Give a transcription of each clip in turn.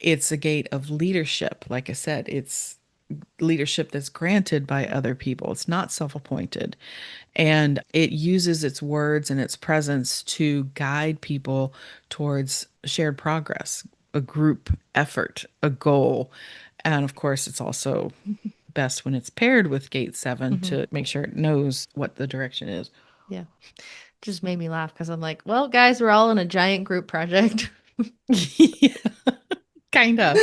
it's a gate of leadership. Like I said, it's leadership that's granted by other people. It's not self-appointed. And it uses its words and its presence to guide people towards shared progress, a group effort, a goal. And of course, it's also best when it's paired with gate 7 Hmm. to make sure it knows what the direction is. Yeah. Just made me laugh because I'm like, well, guys, we're all in a giant group project. Yeah, kind of.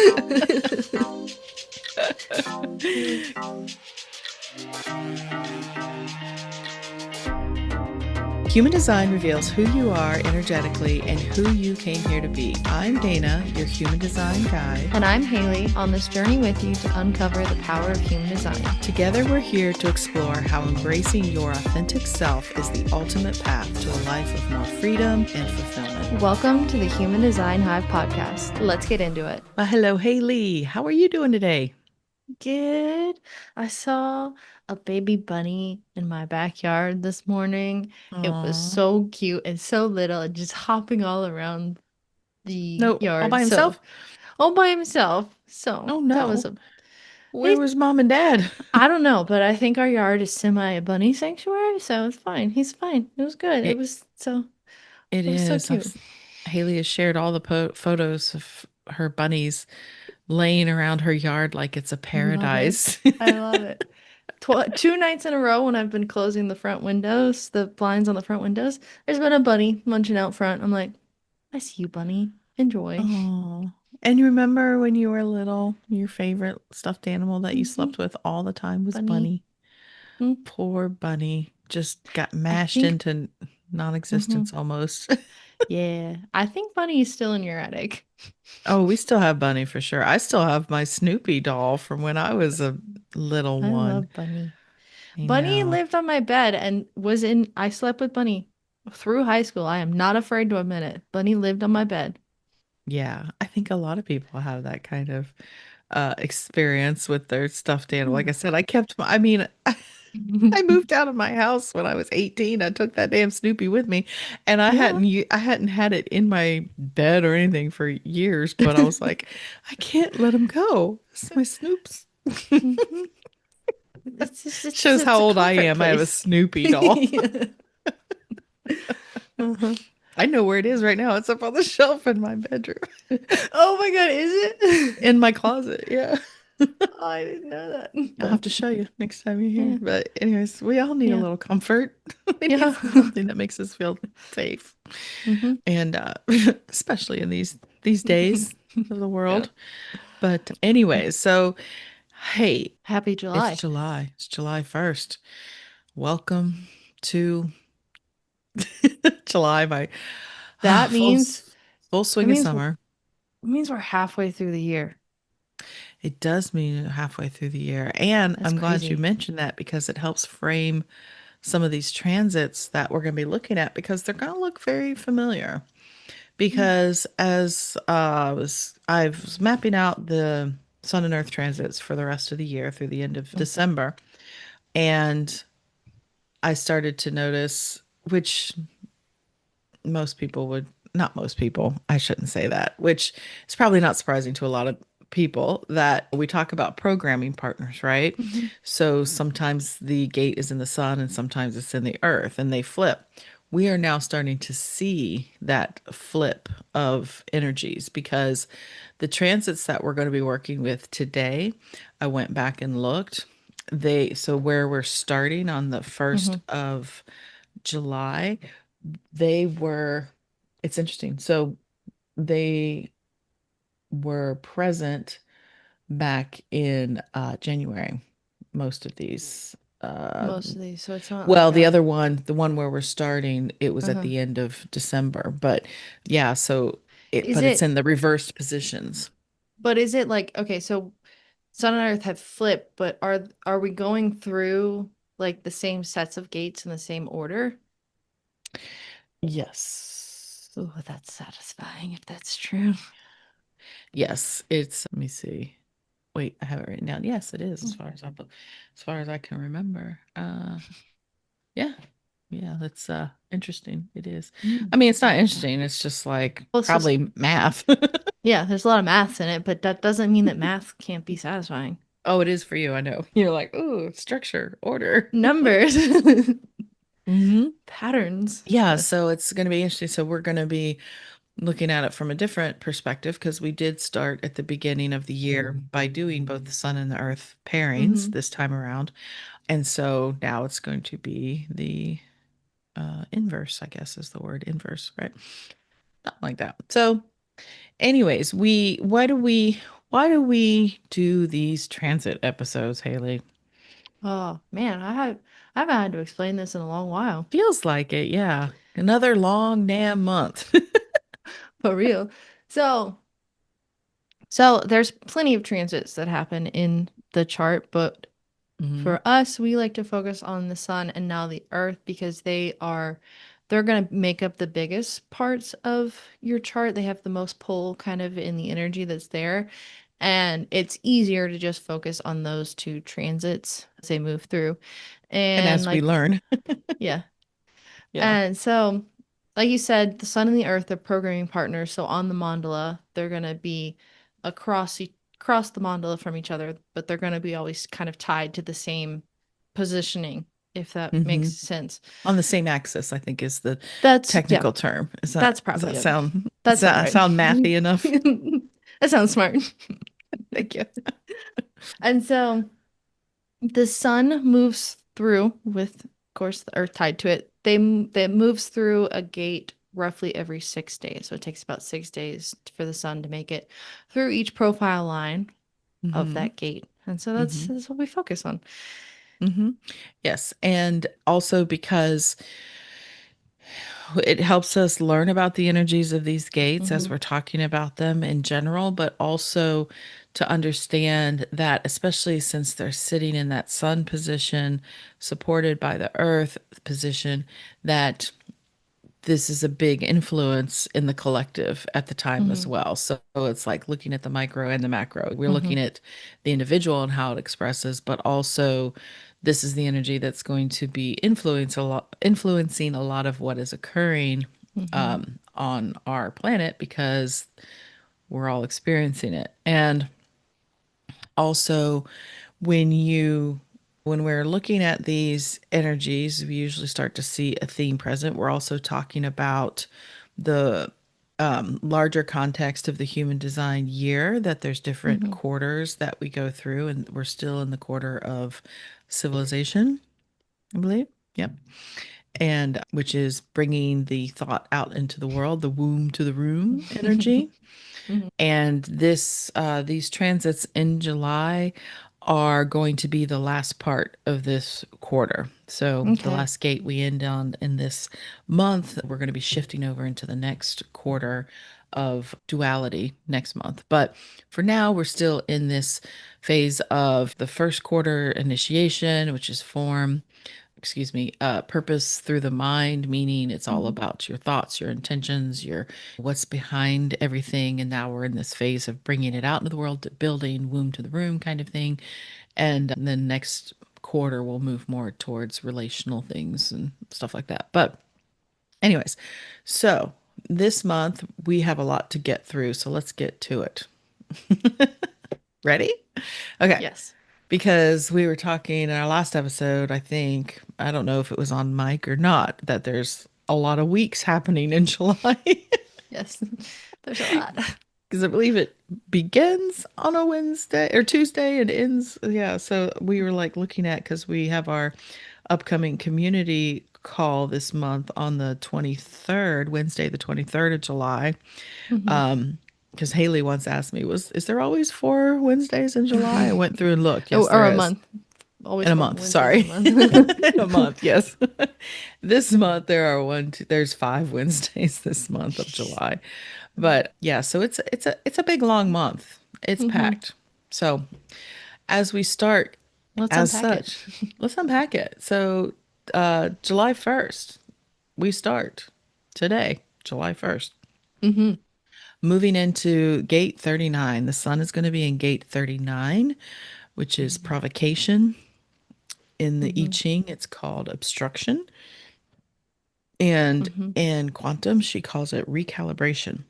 Human design reveals who you are energetically and who you came here to be. I'm Dana, your human design guide. And I'm Haley on this journey with you to uncover the power of human design. Together, we're here to explore how embracing your authentic self is the ultimate path to a life of more freedom and fulfillment. Welcome to the Human Design Hive podcast. Let's get into it. Well, hello, Haley. How are you doing today? Good. I saw a baby bunny in my backyard this morning. It was Aw. so cute and so little and just hopping all around the No, all by yard. So, himself? all by himself. So, Oh, that was no. a Where he, was mom and dad? I don't know, but I think our yard is semi a bunny sanctuary, so it's fine. He's fine. It was good. It It, was so it it was so is. cute. Haley has shared all the photos of her bunnies laying around her yard like it's a Love it. paradise. I love it. 2 nights in a row when I've been closing the front windows, the blinds on the front windows, there's been a bunny munching out front. I'm like, I see you, bunny. Enjoy. Oh. And you remember when you were little, your favorite stuffed animal that you Hmm. slept with all the time was Bunny. Bunny. Mm. Poor Bunny just got I mashed think, into hmm non-existence almost. yeah, I think Bunny is still in your attic. Oh, we still have Bunny for sure. I still have my Snoopy doll from when I was a little I one. love Bunny. I Bunny know. lived on my bed and I slept with Bunny through high school. I am not afraid to admit it. Bunny lived on my bed. Yeah, I think a lot of people have that kind of experience with their stuffed animal. Like Hmm. I said, I mean, I moved out of my house when I was 18. I took that damn Snoopy with me, and Yeah. I hadn't had it in my bed or anything for years, but I was like, I can't let him go. It's my Snoops. Mhm. It's Shows how it's a old I comfort am. I have a place. Snoopy doll. Yeah. Uh-huh. I know where it is right now. It's up on the shelf in my bedroom, Oh my God, is it? in my closet. Yeah. Oh, I didn't know that. I'll have to show you next time you're here. Yeah. But anyways, we all need a Yeah. little comfort. We need Yeah. something that makes us feel safe. Hmm. And especially in these days of the Yeah. world. But anyways, so hey, Happy it's July. July. It's July 1st. Welcome to July, my That full means full that swing of means it summer. means we're halfway through the year. It does mean halfway through the year. And That's I'm glad you crazy. mentioned that because it helps frame some of these transits that we're going to be looking at because they're going to look very familiar. Mm. Because as I was mapping out the Sun and Earth transits for the rest of the year through the end of December, and I started to notice, which most people would, not most people, I shouldn't say that, which is probably not surprising to a lot of people, that we talk about programming partners, right? Mhm. So sometimes the gate is in the sun and sometimes it's in the earth and they flip. We are now starting to see that flip of energies because the transits that we're going to be working with today, I went back and looked. So where we're starting on the 1st Mhm. of July, they were, it's interesting. So they were present back in January, most of these. Uh, Most of these, so it's not like well, the a. other one, the one where we're starting, it was at Uh-huh. the end of December. But yeah, Is but it's it? in the reversed positions. But is it like okay? So Sun and Earth have flipped, but are we going through like the same sets of gates in the same order? Yes. Oh, that's satisfying if that's true. Yes, let me see. Wait, I have it written down. Yes, it is Mm. as far as I can remember. Yeah. Yeah, that's interesting. It is. Mm. I mean, it's not interesting. It's just like Well, probably math. Yeah, there's a lot of maths in it, but that doesn't mean that math can't be satisfying. Oh, it is for you, I know. You're like, ooh, structure, order. Numbers, Hmm. patterns. Yeah, Yes. so it's going to be interesting. So we're going to be looking at it from a different perspective because we did start at the beginning of the year by doing both the sun and the earth pairings Hmm. this time around. And so now it's going to be the inverse, I guess is the word inverse, right? Something like that. So, anyways, why do we do these transit episodes, Haley? Oh man, I haven't had to explain this in a long while. Feels like it, yeah. Another long damn month. For real. So so there's plenty of transits that happen in the chart, but Hmm. for us, we like to focus on the sun and now the earth because they're going to make up the biggest parts of your chart. They have the most pull kind of in the energy that's there. And it's easier to just focus on those two transits as they move through. And And as we like, learn, yeah. yeah. And so, like you said, the sun and the earth are programming partners. So on the mandala, they're going to be across the mandala from each other, but they're going to be always kind of tied to the same positioning, if that makes Hmm. sense. On the same axis, I think is the Yeah, technical term. that's Does that probably it. sound That sounds right. sound mathy enough? That sounds smart. Thank you. And so the sun moves through with, of course, the earth tied to it. That moves through a gate roughly every 6 days. So it takes about 6 days for the sun to make it through each profile line of Hmm. that gate. And so Hmm. that's what we focus on. Hmm. Yes, and also because it helps us learn about the energies of these gates as Hmm. we're talking about them in general, but also to understand that, especially since they're sitting in that sun position, supported by the earth position, that this is a big influence in the collective at the time as Hmm. well. So it's like looking at the micro and the macro. We're Hmm. looking at the individual and how it expresses, but also this is the energy that's going to be influencing a lot of what is occurring Hmm. on our planet because we're all experiencing it. And also when you when we're looking at these energies, we usually start to see a theme present. We're also talking about the larger context of the human design year, that there's different Hmm. quarters that we go through, and we're still in the quarter of civilization, I believe. Yep. And which is bringing the thought out into the world, the womb to the room energy. Hmm. And these transits in July are going to be the last part of this quarter. So the Okay. last gate we end on in this month, we're going to be shifting over into the next quarter of duality next month. But for now, we're still in this phase of the first quarter initiation, which is form, purpose through the mind, meaning it's all Hmm. about your thoughts, your intentions, your what's behind everything. And now we're in this phase of bringing it out into the world, to building womb to the room kind of thing. And then next quarter, we'll move more towards relational things and stuff like that. But, anyways, so this month we have a lot to get through. So let's get to it. Ready? Okay. Yes. Because we were talking in our last episode, I think, I don't know if it was on mic or not, that there's a lot of weeks happening in July. Yes. There's a lot. Because I believe it begins on a Wednesday or Tuesday and ends. Yeah. So we were like looking at, because we have our upcoming community call this month on the 23rd, Wednesday, the 23rd of July. Hmm. Because Haley once asked me, is there always 4 Wednesdays in July? I went through and looked. Yes, Or there a is. month. Always In a four month, Wednesdays in a sorry. month. In a month, yes. This month there are there's 5 Wednesdays this month of July. But yeah, so it's a big long month. It's Hmm. packed. So as we start Let's as unpack it. such, let's unpack it. So July 1st, we start today, July 1st. Hmm. Moving into gate 39. The sun is going to be in gate 39, which is provocation. In the I Hmm. Ching, it's called obstruction. And Hmm. in quantum, she calls it recalibration.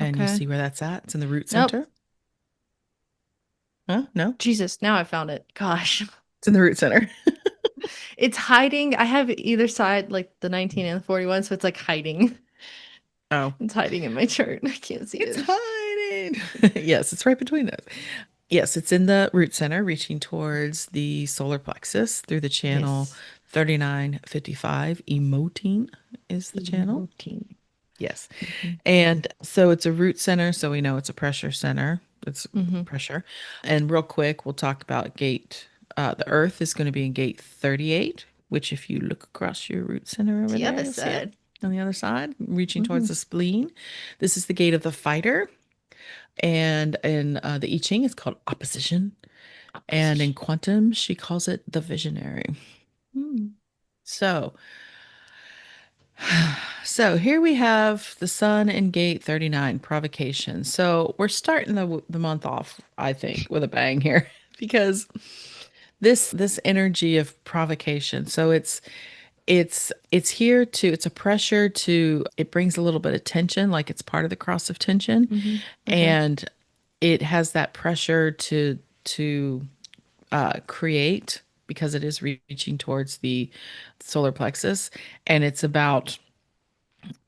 And you Okay. see where that's at? It's in the root Nope. center. Huh? No? Jesus, now I found it. Gosh. It's in the root center. It's hiding. I have either side, like the 19 and the 41, so it's like hiding. Oh, It's hiding in my chart. I can't see it's it. hiding. Yes, it's right between those. Yes, it's in the root center, reaching towards the solar plexus through the channel Yes. 3955. Emoting is the channel. Emoting. Yes. Mm-hmm. And so it's a root center, so we know it's a pressure center. It's Mm-hmm. pressure. And real quick, we'll talk about gate. The Earth is going to be in gate 38, which if you look across your root center over The there, other you'll see it side. on the other side, reaching Mm-hmm. towards the spleen. This is the gate of the fighter. And in the I Ching, it's called opposition. And in Opposition. quantum, she calls it the visionary. Mm. So, so here we have the sun in gate 39, provocation. So we're starting the month off, I think, with a bang here because this energy of provocation. So it's here to it's a pressure to it brings a little bit of tension, like it's part of the cross of tension, Mm-hmm. Okay. and it has that pressure to create because it is reaching towards the solar plexus, and it's about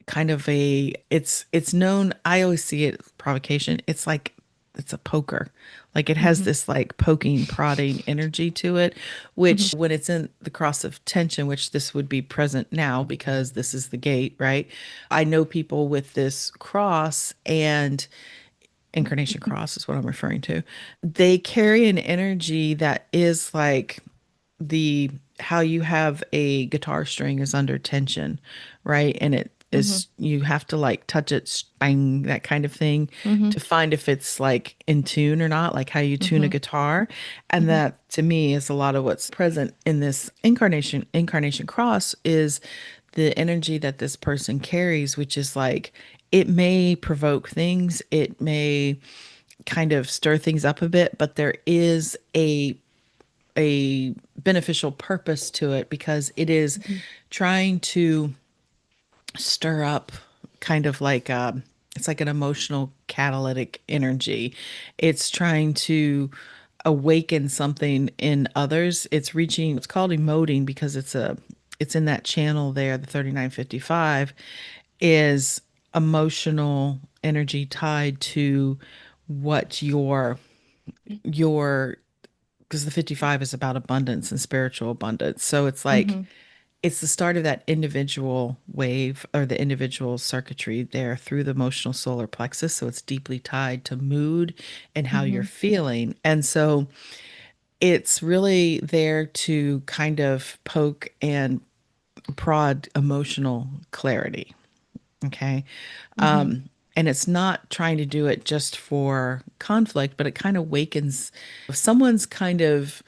kind of a it's known. I always see it provocation. It's like it's a poker. Like it has Mm-hmm. this like poking, prodding energy to it, Mm-hmm. which when it's in the cross of tension, which this would be present now because this is the gate, right? I know people with this cross and incarnation cross is what I'm referring to. They carry an energy that is like the how you have a guitar string is under tension, right? And it Mm-hmm. is you have to like touch it, bang, that kind of thing Mm-hmm. to find if it's like in tune or not, like how you tune a Mm-hmm. guitar. And Mm-hmm. that to me is a lot of what's present in this incarnation cross is the energy that this person carries, which is like it may provoke things, it may kind of stir things up a bit, but there is a beneficial purpose to it because it is trying to stir up kind of like it's like an emotional catalytic energy. It's trying to awaken something in others. It's reaching, it's called emoting because it's in that channel there, the 3955 is emotional energy tied to what your because the 55 is about abundance and spiritual abundance. So it's like Mm-hmm. it's the start of that individual wave or the individual circuitry there through the emotional solar plexus. So it's deeply tied to mood and how you're Mm-hmm. feeling. And so it's really there to kind of poke and prod emotional clarity. Okay. Mm-hmm. And it's not trying to do it just for conflict, but it kind of wakens if someone's kind of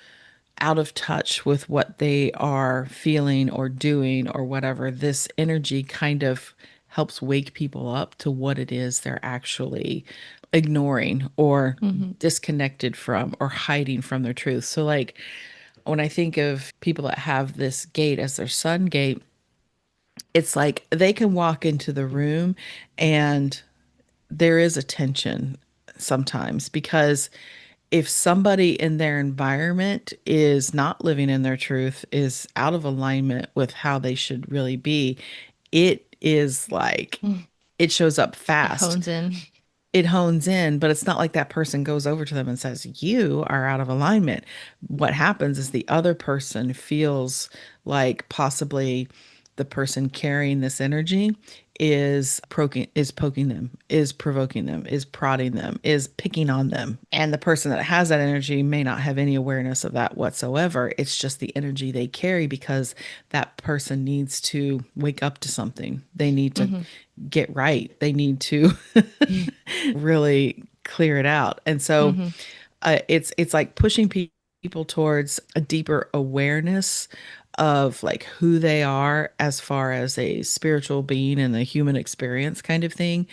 out of touch with what they are feeling or doing or whatever. This energy kind of helps wake people up to what it is they're actually ignoring or Mm-hmm. disconnected from or hiding from their truth. So, like, when I think of people that have this gate as their sun gate, it's like they can walk into the room and there is a tension sometimes because if somebody in their environment is not living in their truth, is out of alignment with how they should really be, it is like Mm. it shows up It fast. hones in. It hones in, but it's not like that person goes over to them and says, "You are out of alignment." What happens is the other person feels like possibly the person carrying this energy is poking them, is provoking them, is prodding them, is picking on them. And the person that has that energy may not have any awareness of that whatsoever. It's just the energy they carry because that person needs to wake up to something. They need to Mm-hmm. get right. They need to really clear it out. And so Mm-hmm. it's like pushing people towards a deeper awareness of like who they are as far as a spiritual being and the human experience kind of thing,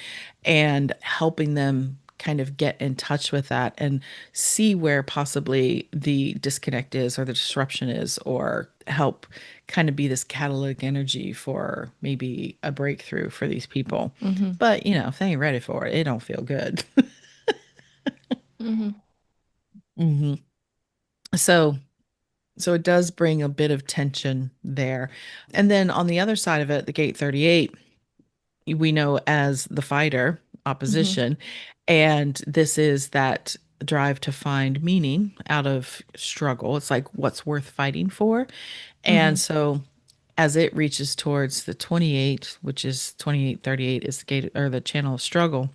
and helping them kind of get in touch with that and see where possibly the disconnect is or the disruption is, or help kind of be this catalytic energy for maybe a breakthrough for these people. Mm-hmm. But, if they ain't ready for it, it don't feel good. Mm-hmm. hmm So, so it does bring a bit of tension there. And then on the other side of it, the gate 38, we know as the fighter, Mm-hmm. opposition. And this is that drive to find meaning out of struggle. It's like what's worth fighting for. And Mm-hmm. so as it reaches towards the 28, which is 2838 is the gate or the channel of struggle.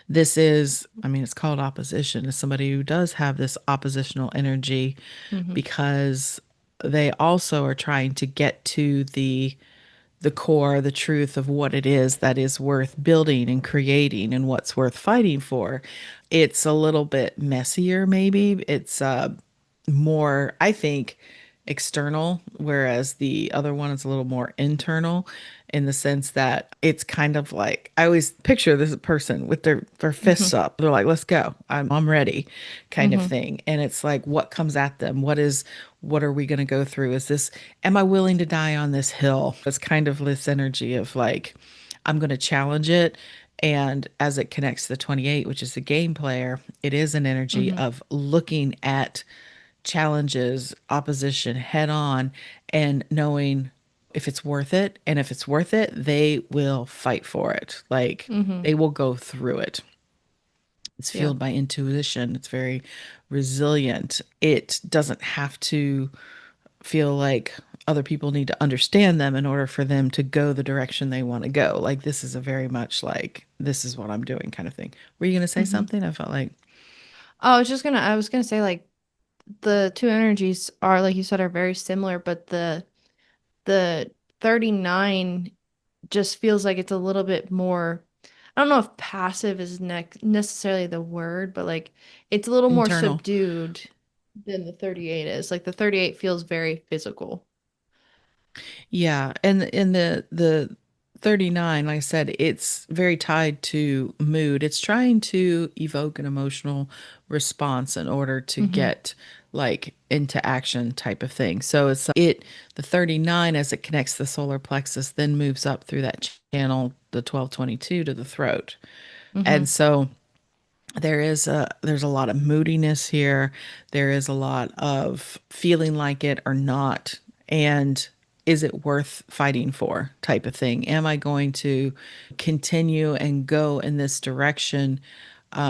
This is, I mean, it's called opposition. It's somebody who does have this oppositional energy Mm-hmm. because they also are trying to get to the core, the truth of what it is that is worth building and creating and what's worth fighting for. It's a little bit messier, maybe. It's more, I think, external, whereas the other one is a little more internal in the sense that it's kind of like I always picture this person with their fists Mm-hmm. up. They're like, let's go. I'm ready, kind of Mm-hmm. thing. And it's like what comes at them? What are we gonna go through? Is this am I willing to die on this hill? It's kind of this energy of like, I'm gonna challenge it. And as it connects to the 28, which is the game player, it is an energy Mm-hmm. of looking at challenges, opposition head on and knowing if it's worth it. And if it's worth it, they will fight for it. Like Mm-hmm. they will go through it. It's Yeah. fueled by intuition. It's very resilient. It doesn't have to feel like other people need to understand them in order for them to go the direction they want to go. Like this is a very much like this is what I'm doing kind of thing. Were you going to say Mm-hmm. something? I felt like I was gonna say like the two energies are like you said are very similar, but the 39 just feels like it's a little bit more. I don't know if passive is necessarily the word, but like it's a little more internal. subdued than the 38 is. Like the 38 feels very physical. Yeah, and in the 39, like I said, it's very tied to mood. It's trying to evoke an emotional response in order to Mm-hmm. get like into action type of thing. So it's it the 39 as it connects the solar plexus then moves up through that channel, the 1222 to the throat. Mm-hmm. And so there's a lot of moodiness here. There is a lot of feeling like it or not. And is it worth fighting for type of thing? Am I going to continue and go in this direction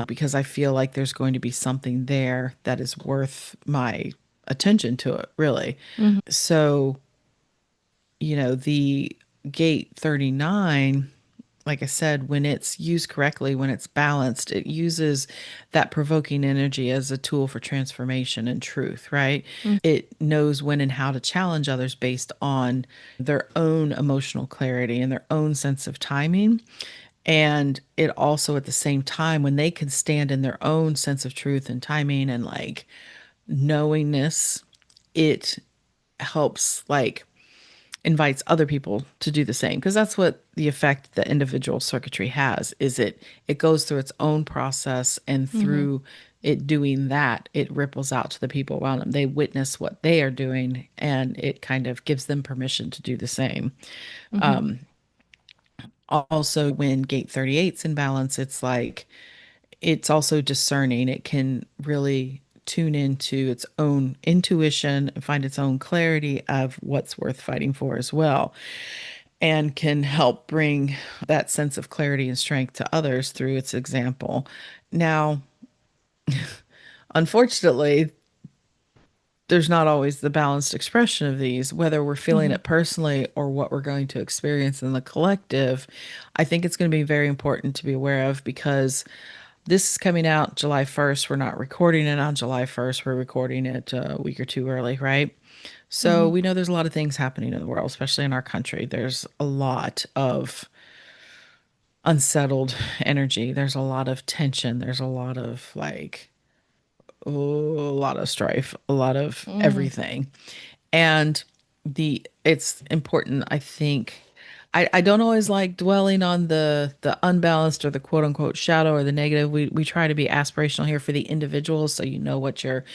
because I feel like there's going to be something there that is worth my attention to it, really? Mm-hmm. So, the gate 39, like I said, when it's used correctly, when it's balanced, it uses that provoking energy as a tool for transformation and truth, right? It knows when and how to challenge others based on their own emotional clarity and their own sense of timing. And it also, at the same time, when they can stand in their own sense of truth and timing and like knowingness, it helps like invites other people to do the same because that's what the effect the individual circuitry has is it goes through its own process and Mm-hmm. through it doing that it ripples out to the people around them. They witness what they are doing and it kind of gives them permission to do the same. Mm-hmm. Also when gate 38's in balance, it's like it's also discerning. It can really tune into its own intuition and find its own clarity of what's worth fighting for as well, and can help bring that sense of clarity and strength to others through its example. Now, unfortunately, there's not always the balanced expression of these, whether we're feeling Mm-hmm. it personally or what we're going to experience in the collective. I think it's going to be very important to be aware of because this is coming out July 1st. We're not recording it on July 1st. We're recording it a week or two early, right? So Mm-hmm. we know there's a lot of things happening in the world, especially in our country. There's a lot of unsettled energy. There's a lot of tension. There's a lot of like, oh, a lot of strife, a lot of Mm-hmm. everything. And it's important, I think, I don't always like dwelling on the unbalanced or the quote unquote shadow or the negative. We try to be aspirational here for the individuals, so you know what your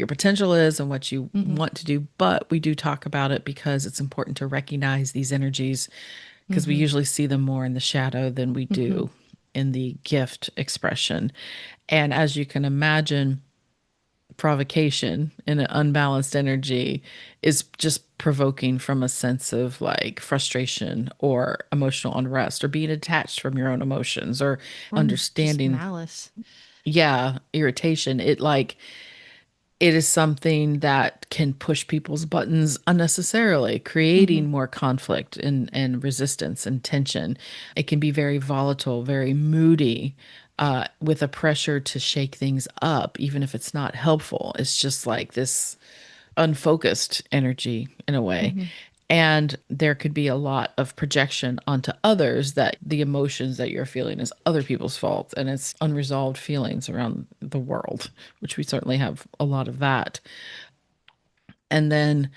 potential is and what you Mm-hmm. want to do. But we do talk about it because it's important to recognize these energies because we Mm-hmm. usually see them more in the shadow than we Mm-hmm. do in the gift expression. And as you can imagine, provocation in an unbalanced energy is just provoking from a sense of like frustration or emotional unrest or being detached from your own emotions or Or just understanding, malice. yeah, irritation. It is something that can push people's buttons unnecessarily, Mm-hmm. creating more conflict and resistance and tension. It can be very volatile, very moody, with a pressure to shake things up, even if it's not helpful. It's just like this unfocused energy in a way. Mm-hmm. And there could be a lot of projection onto others that the emotions that you're feeling is other people's fault and it's unresolved feelings around the world, which we certainly have a lot of that. And then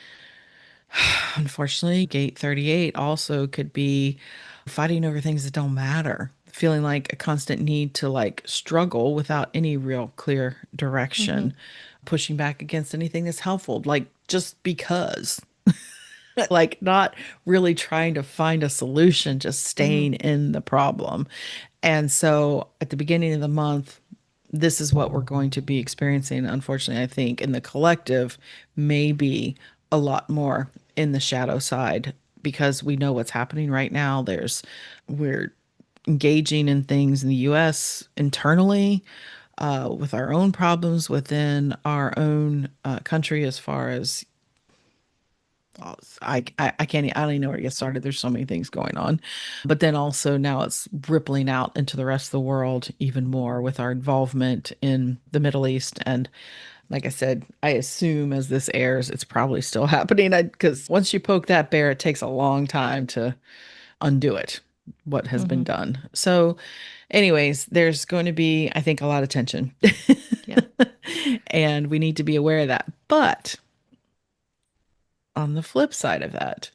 unfortunately, gate 38 also could be fighting over things that don't matter, feeling like a constant need to like struggle without any real clear Mm-hmm. direction, pushing back against anything that's helpful, like just because, like not really trying to find a solution, just Mm-hmm. staying in the problem. And so at the beginning of the month, this is what we're going to be experiencing. Unfortunately, I think in the collective, maybe a lot more in the shadow side because we know what's happening right now. We're engaging in things in the US internally with our own problems within our own country as far as I can't, I don't even know where to get started. There's so many things going on. But then also now it's rippling out into the rest of the world even more with our involvement in the Middle East. And like I said, I assume as this airs, it's probably still happening because once you poke that bear, it takes a long time to undo it, what has been Mm-hmm. done. So, anyways, there's going to be, I think, a lot of tension. Yeah. And we need to be aware of that. But on the flip side of that,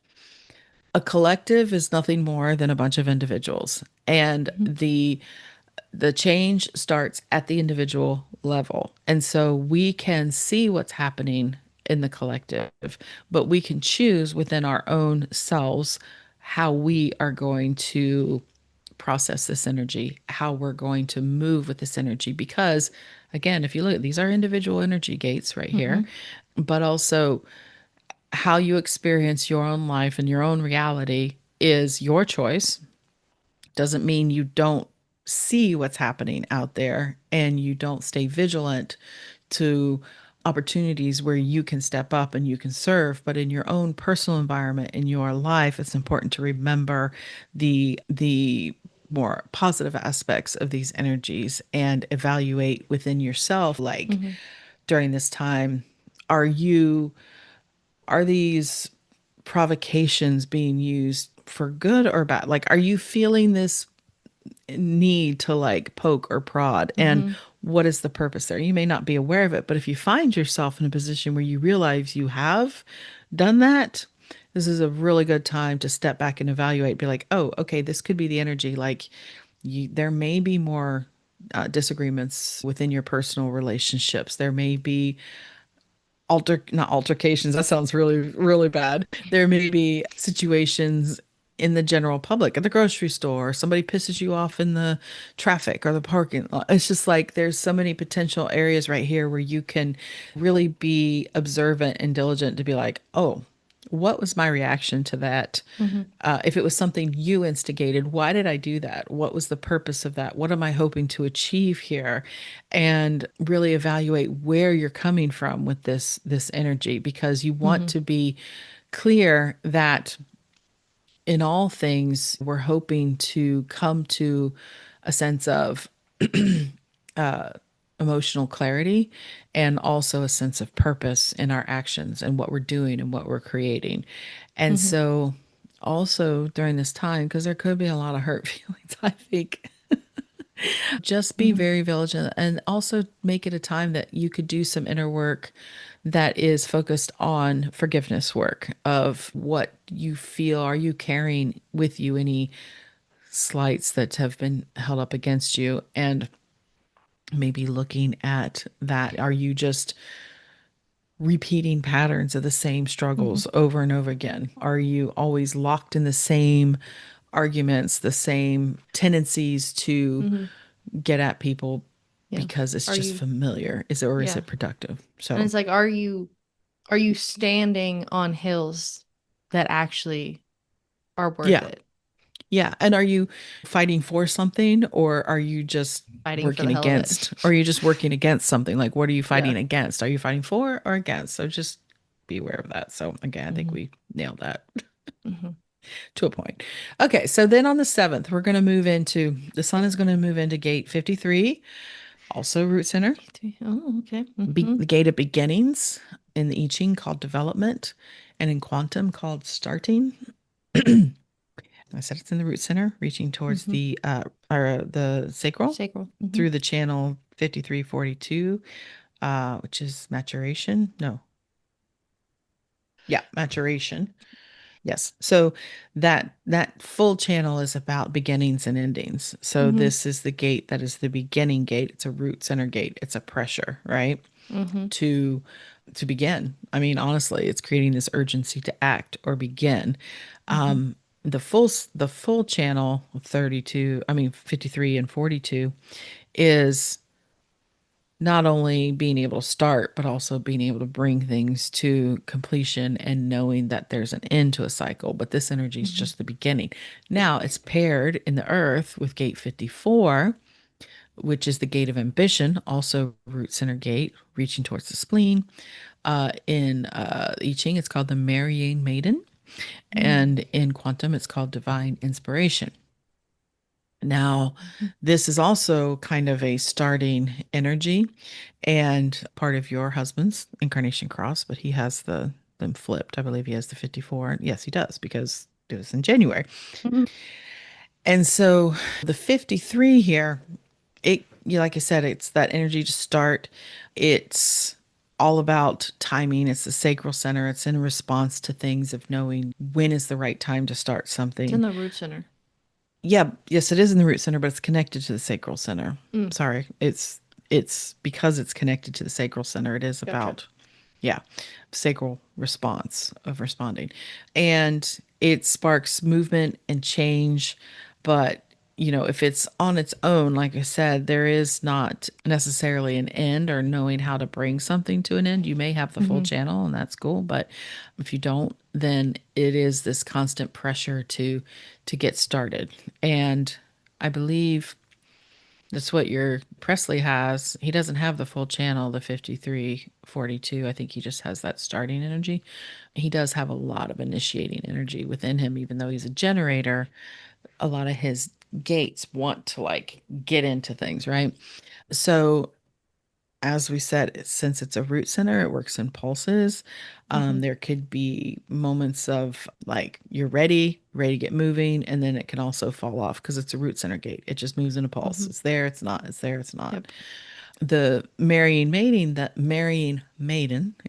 a collective is nothing more than a bunch of individuals. And Mm-hmm. the change starts at the individual level. And so we can see what's happening in the collective, but we can choose within our own selves how we are going to process this energy, how we're going to move with this energy. Because again, if you look, these are individual energy gates right Mm-hmm. here, but also how you experience your own life and your own reality is your choice. Doesn't mean you don't see what's happening out there and you don't stay vigilant to opportunities where you can step up and you can serve, but in your own personal environment in your life it's important to remember the more positive aspects of these energies and evaluate within yourself like Mm-hmm. during this time, are you are these provocations being used for good or bad? Like, are you feeling this need to like poke or prod? And Mm-hmm. what is the purpose there? You may not be aware of it, but if you find yourself in a position where you realize you have done that, this is a really good time to step back and evaluate, be like, oh, okay, this could be the energy. Like, there may be more disagreements within your personal relationships. There may be not altercations, that sounds really bad. There may be situations in the general public at the grocery store, somebody pisses you off in the traffic or the parking lot. It's just like there's so many potential areas right here where you can really be observant and diligent to be like, oh, what was my reaction to that? Mm-hmm. If it was something you instigated, why did I do that? What was the purpose of that? What am I hoping to achieve here? And really evaluate where you're coming from with this energy because you want Mm-hmm. to be clear that in all things we're hoping to come to a sense of emotional clarity and also a sense of purpose in our actions and what we're doing and what we're creating. And Mm-hmm. so, also during this time, because there could be a lot of hurt feelings, I think Just be Hmm. very vigilant and also make it a time that you could do some inner work that is focused on forgiveness work of what you feel. Are you carrying with you any slights that have been held up against you? And maybe looking at that. Are you just repeating patterns of the same Hmm. struggles over and over again? Are you always locked in the same arguments, the same tendencies to Hmm. get at people Yeah. because it's Are just you, familiar? Is it, or is yeah. it productive? And So, it's like, are you standing on hills that actually are worth yeah. it? Yeah. And are you fighting for something or are you just Fighting for working the hell of against? it. Or are you just working against something? Like, what are you Yeah. fighting against? Are you fighting for or against? So just be aware of that. So, again, I think Hmm. we nailed that Hmm. to a point. Okay. So then on the 7th, we're going to move into the sun is going to move into gate 53, also root center, Oh, okay. Hmm. the gate of beginnings in the I Ching called development, and in quantum called starting. I said it's in the root center, reaching towards Hmm. the sacral Sacral. Hmm. through the channel 5342, which is maturation. No, yeah, maturation. Yes. So that full channel is about beginnings and endings. So Hmm. this is the gate that is the beginning gate. It's a root center gate. It's a pressure, right? Hmm. To to begin. I mean, honestly, it's creating this urgency to act or begin. Hmm. The full channel 32, I mean 53 and 42 is not only being able to start, but also being able to bring things to completion and knowing that there's an end to a cycle. But this energy is Hmm. just the beginning. Now it's paired in the earth with gate 54, which is the gate of ambition, also root center gate, reaching towards the spleen. In I Ching, it's called the Marrying Maiden. And in quantum, it's called divine inspiration. Now, Hmm. this is also kind of a starting energy and part of your husband's incarnation cross, but he has them flipped. I believe he has the 54. Yes, he does because it was in January. Hmm. And so the 53 here, like I said, it's that energy to start. It's all about timing. It's the sacral center. It's in response to things of knowing when is the right time to start It's in something. the root center. Yeah, yes, it is in the root center, but it's connected to the sacral center. Mm, Sorry, it's because it's connected to the sacral center. It is gotcha. about, yeah, sacral response of responding, and it sparks movement and change. But if it's on its own, like I said, there is not necessarily an end or knowing how to bring something to an end. You may have the full Hmm. channel, and that's cool, but if you don't, then it is this constant pressure to get started. And I believe that's what your Presley has. He doesn't have the full channel, the 5342. I think he just has that starting energy. He does have a lot of initiating energy within him, even though he's a generator. A lot of his gates want to like get into things, right? So as we said, since it's a root center, it works in pulses. Hmm. There could be moments of like you're ready to get moving, and then it can also fall off because it's a root center gate. It just moves in a pulse. Hmm. It's there, it's not. It's there, it's not. Yep. The marrying maiden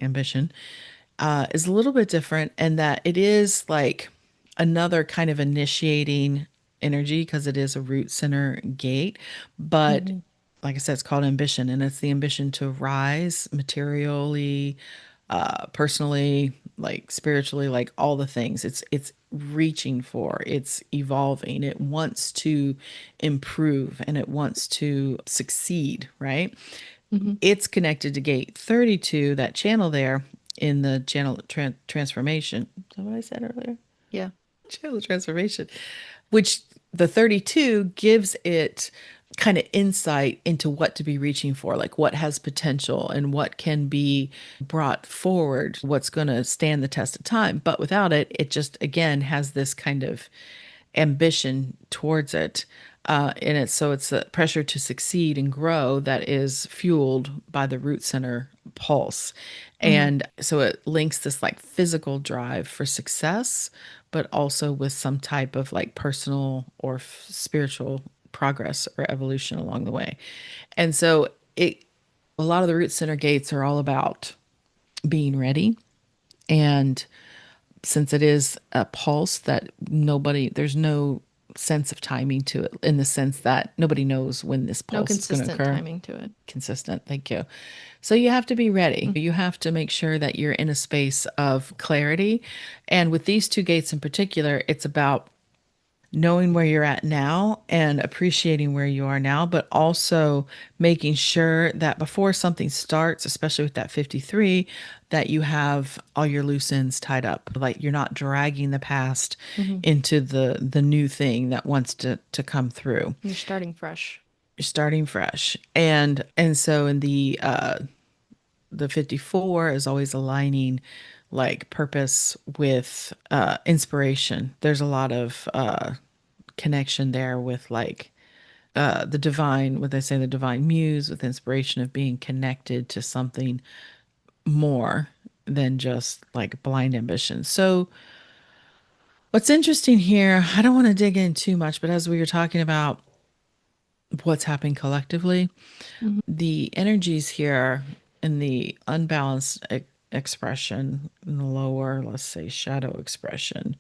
ambition is a little bit different in that it is like another kind of initiating energy because it is a root center gate. But Hmm. like I said, it's called ambition, and it's the ambition to rise materially, personally, like spiritually, like all the things. It's reaching for, it's evolving, it wants to improve, and it wants to succeed, right? Hmm. It's connected to gate 32, that channel there in the channel transformation. Is that what I said earlier? Yeah. Channel transformation, which the 32 gives it kind of insight into what to be reaching for, like what has potential and what can be brought forward, what's going to stand the test of time. But without it, it just again has this kind of ambition towards it. And it's a pressure to succeed and grow that is fueled by the root center pulse. Hmm. And so it links this like physical drive for success, but also with some type of like personal or spiritual progress or evolution along the way. And so it a lot of the root center gates are all about being ready. And since it is a pulse that there's no sense of timing to it, in the sense that nobody knows when this No pulse is going to consistent occur. timing to it. Consistent. Thank you. So you have to be ready. You have to make sure that you're in a space of clarity. And with these two gates in particular, it's about knowing where you're at now and appreciating where you are now, but also making sure that before something starts, especially with that 53, that you have all your loose ends tied up. Like you're not dragging the past Mm-hmm. into the new thing that wants to come through. You're starting fresh. You're starting fresh. And so in the 54 is always aligning like purpose with inspiration. There's a lot of connection there with like the divine, what they say, the divine muse, with inspiration of being connected to something more than just like blind ambition. So, what's interesting here, I don't want to dig in too much, but as we were talking about what's happening collectively, Mm-hmm. the energies here in the unbalanced expression, in the lower, let's say, shadow expression,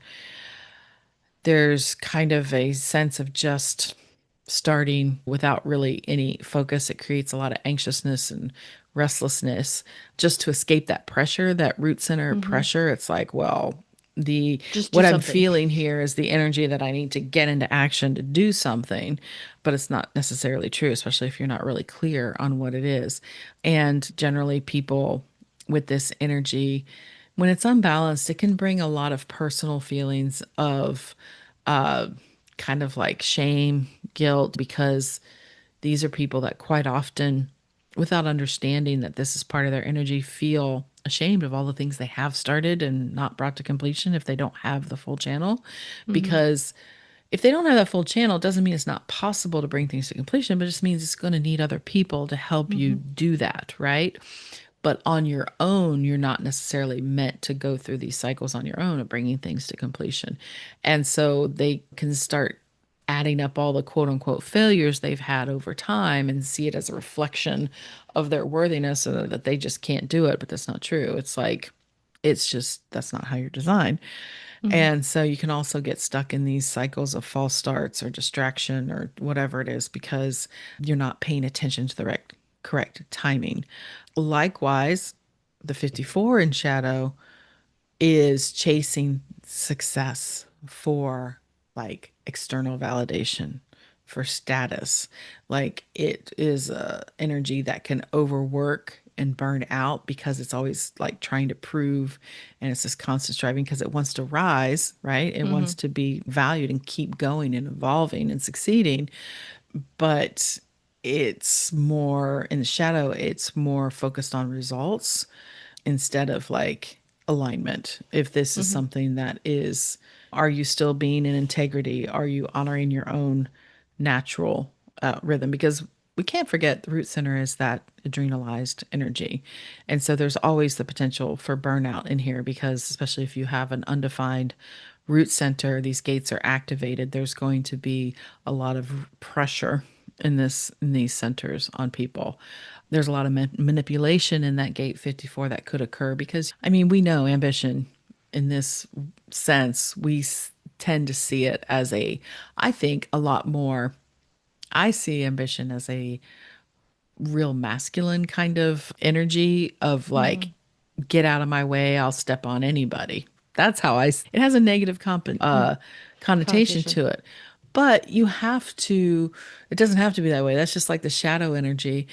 there's kind of a sense of just starting without really any focus. It creates a lot of anxiousness and restlessness just to escape that pressure, that root center Mm-hmm. pressure. It's like, well, the Just do what I'm something. feeling here is the energy that I need to get into action to do something, but it's not necessarily true, especially if you're not really clear on what it is. And generally people with this energy, when it's unbalanced, it can bring a lot of personal feelings of uh, kind of like shame, guilt, because these are people that quite often, without understanding that this is part of their energy, feel ashamed of all the things they have started and not brought to completion if they don't have the full channel. Mm-hmm. Because if they don't have that full channel, it doesn't mean it's not possible to bring things to completion, but it just means it's going to need other people to help you Mm-hmm. do that, right? But on your own, you're not necessarily meant to go through these cycles on your own of bringing things to completion. And so they can start adding up all the quote unquote failures they've had over time and see it as a reflection of their worthiness, so that they just can't do it. But that's not true. It's like, it's just, that's not how you're designed. Mm-hmm. And so you can also get stuck in these cycles of false starts or distraction or whatever it is because you're not paying attention to the correct timing. Likewise, the 54 in shadow is chasing success for like external validation, for status. Like it is a energy that can overwork and burn out because it's always like trying to prove, and it's this constant striving because it wants to rise, right? It Mm-hmm. wants to be valued and keep going and evolving and succeeding. But it's more in the shadow, it's more focused on results instead of like alignment. If this is Mm-hmm. something that is, are you still being in integrity? Are you honoring your own natural rhythm? Because we can't forget the root center is that adrenalized energy. And so there's always the potential for burnout in here because, especially if you have an undefined root center, these gates are activated, there's going to be a lot of pressure in these centers on people. There's a lot of manipulation in that gate 54 that could occur because I mean we know ambition in this sense tend to see it as a, I think a lot more, I see ambition as a real masculine kind of energy of Mm-hmm. like, get out of my way, I'll step on anybody. That's how it has a negative Mm. connotation Connotation. to it. But you have to, it doesn't have to be that way. That's just like the shadow energy.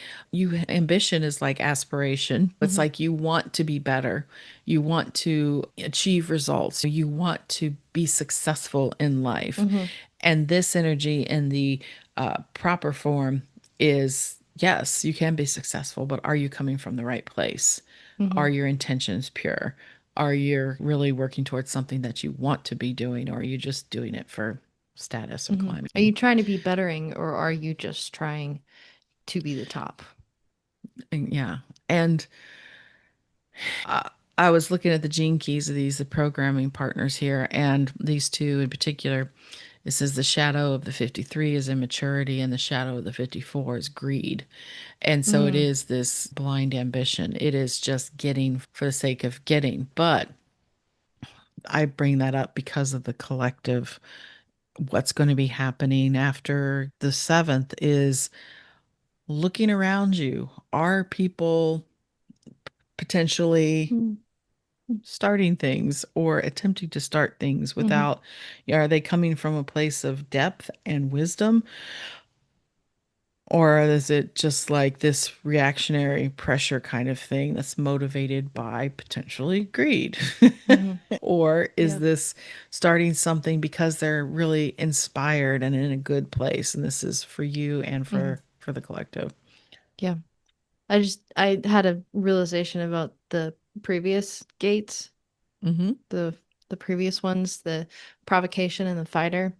Ambition is like aspiration. It's Mm-hmm. like you want to be better. You want to achieve results. You want to be successful in life. Mm-hmm. And this energy in the proper form is, yes, you can be successful, but are you coming from the right place? Mm-hmm. Are your intentions pure? Are you really working towards something that you want to be doing, or are you just doing it for status or Mm-hmm. Are you climbing? trying to be bettering or are you just trying to be the top? And yeah. And uh, I was looking at the gene keys of these the programming partners here, and these two in particular It says the shadow of the 53 is immaturity and the shadow of the 54 is greed. And so it Mm, is this blind ambition. It is just getting for the sake of getting. But I bring that up because of the collective. What's going to be happening after the 7th is looking around you. Are people potentially mm, starting things or attempting to start things mhm, without, are they coming from a place of depth and wisdom? Or is it just like this reactionary pressure kind of thing that's motivated by potentially greed? mhm. Or is Yep. this starting something because they're really inspired and in a good place? And this is for you and Mhm. for the collective. Yeah. I had a realization about the previous gates, Mm-hmm. the the previous ones, the provocation and the fighter,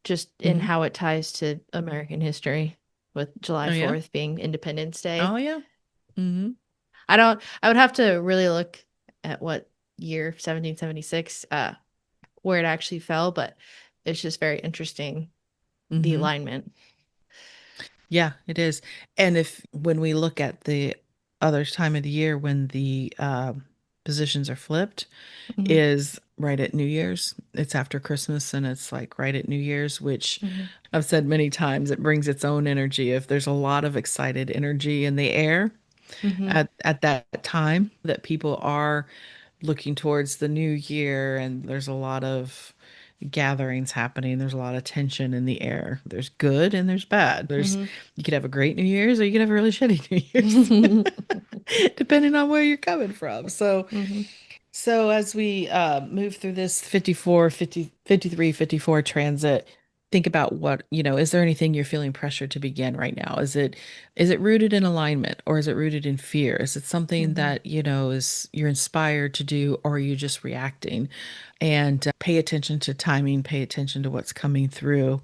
just in Mm-hmm. how it ties to American history with July Oh yeah. 4th being Independence Day. Oh yeah. Mm-hmm. I would have to really look at what year 1776 where it actually fell, but it's just very interesting the Mm-hmm. alignment. Yeah, it is. And if when we look at the other time of the year when the positions are flipped, Hmm. is right at New Year's. It's after Christmas and it's like right at New Year's, which Hmm. I've said many times, it brings its own energy. If there's a lot of excited energy in the air Hmm. at that time, that people are looking towards the new year and there's a lot of gatherings happening. There's a lot of tension in the air. There's good and there's bad. There's Hmm. you could have a great New Year's or you could have a really shitty New Year's, depending on where you're coming from. Hmm. So as we move through this 54, 50, 53, 54 transit, think about what, is there anything you're feeling pressure to begin right now? Is it rooted in alignment or is it rooted in fear? Is it something Hmm. that, is you're inspired to do or are you just reacting? And pay attention to timing, pay attention to what's coming through.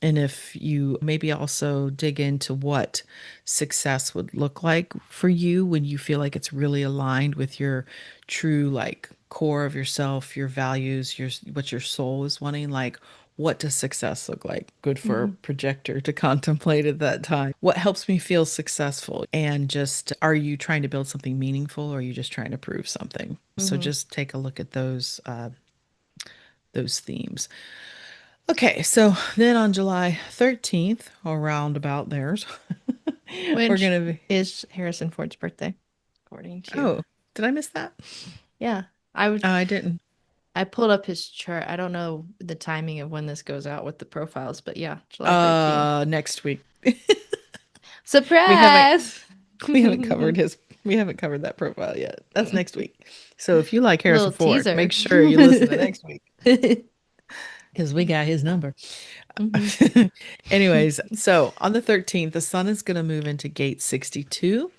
And if you maybe also dig into what success would look like for you when you feel like it's really aligned with your true like core of yourself, your values, your what your soul is wanting, like what does success look like? Good for a Hmm. projector to contemplate at that time. What helps me feel successful? And just are you trying to build something meaningful or are you just trying to prove something? So Hmm. just take a look at those themes. Okay, so then on July 13th, around about theirs, we're Which going to be. is Harrison Ford's birthday, according to. Oh, did I miss that? Yeah, I would. I didn't. I pulled up his chart. I don't know the timing of when this goes out with the profiles, but yeah, July 13th. Next week. We haven't Surprise! we haven't covered his we haven't covered that profile yet. That's next week. So if you like Harrison Little Ford, teaser. make sure you listen to next week because we got his number. Hmm. Anyways, so on the 13th, the sun is going to move into gate 62,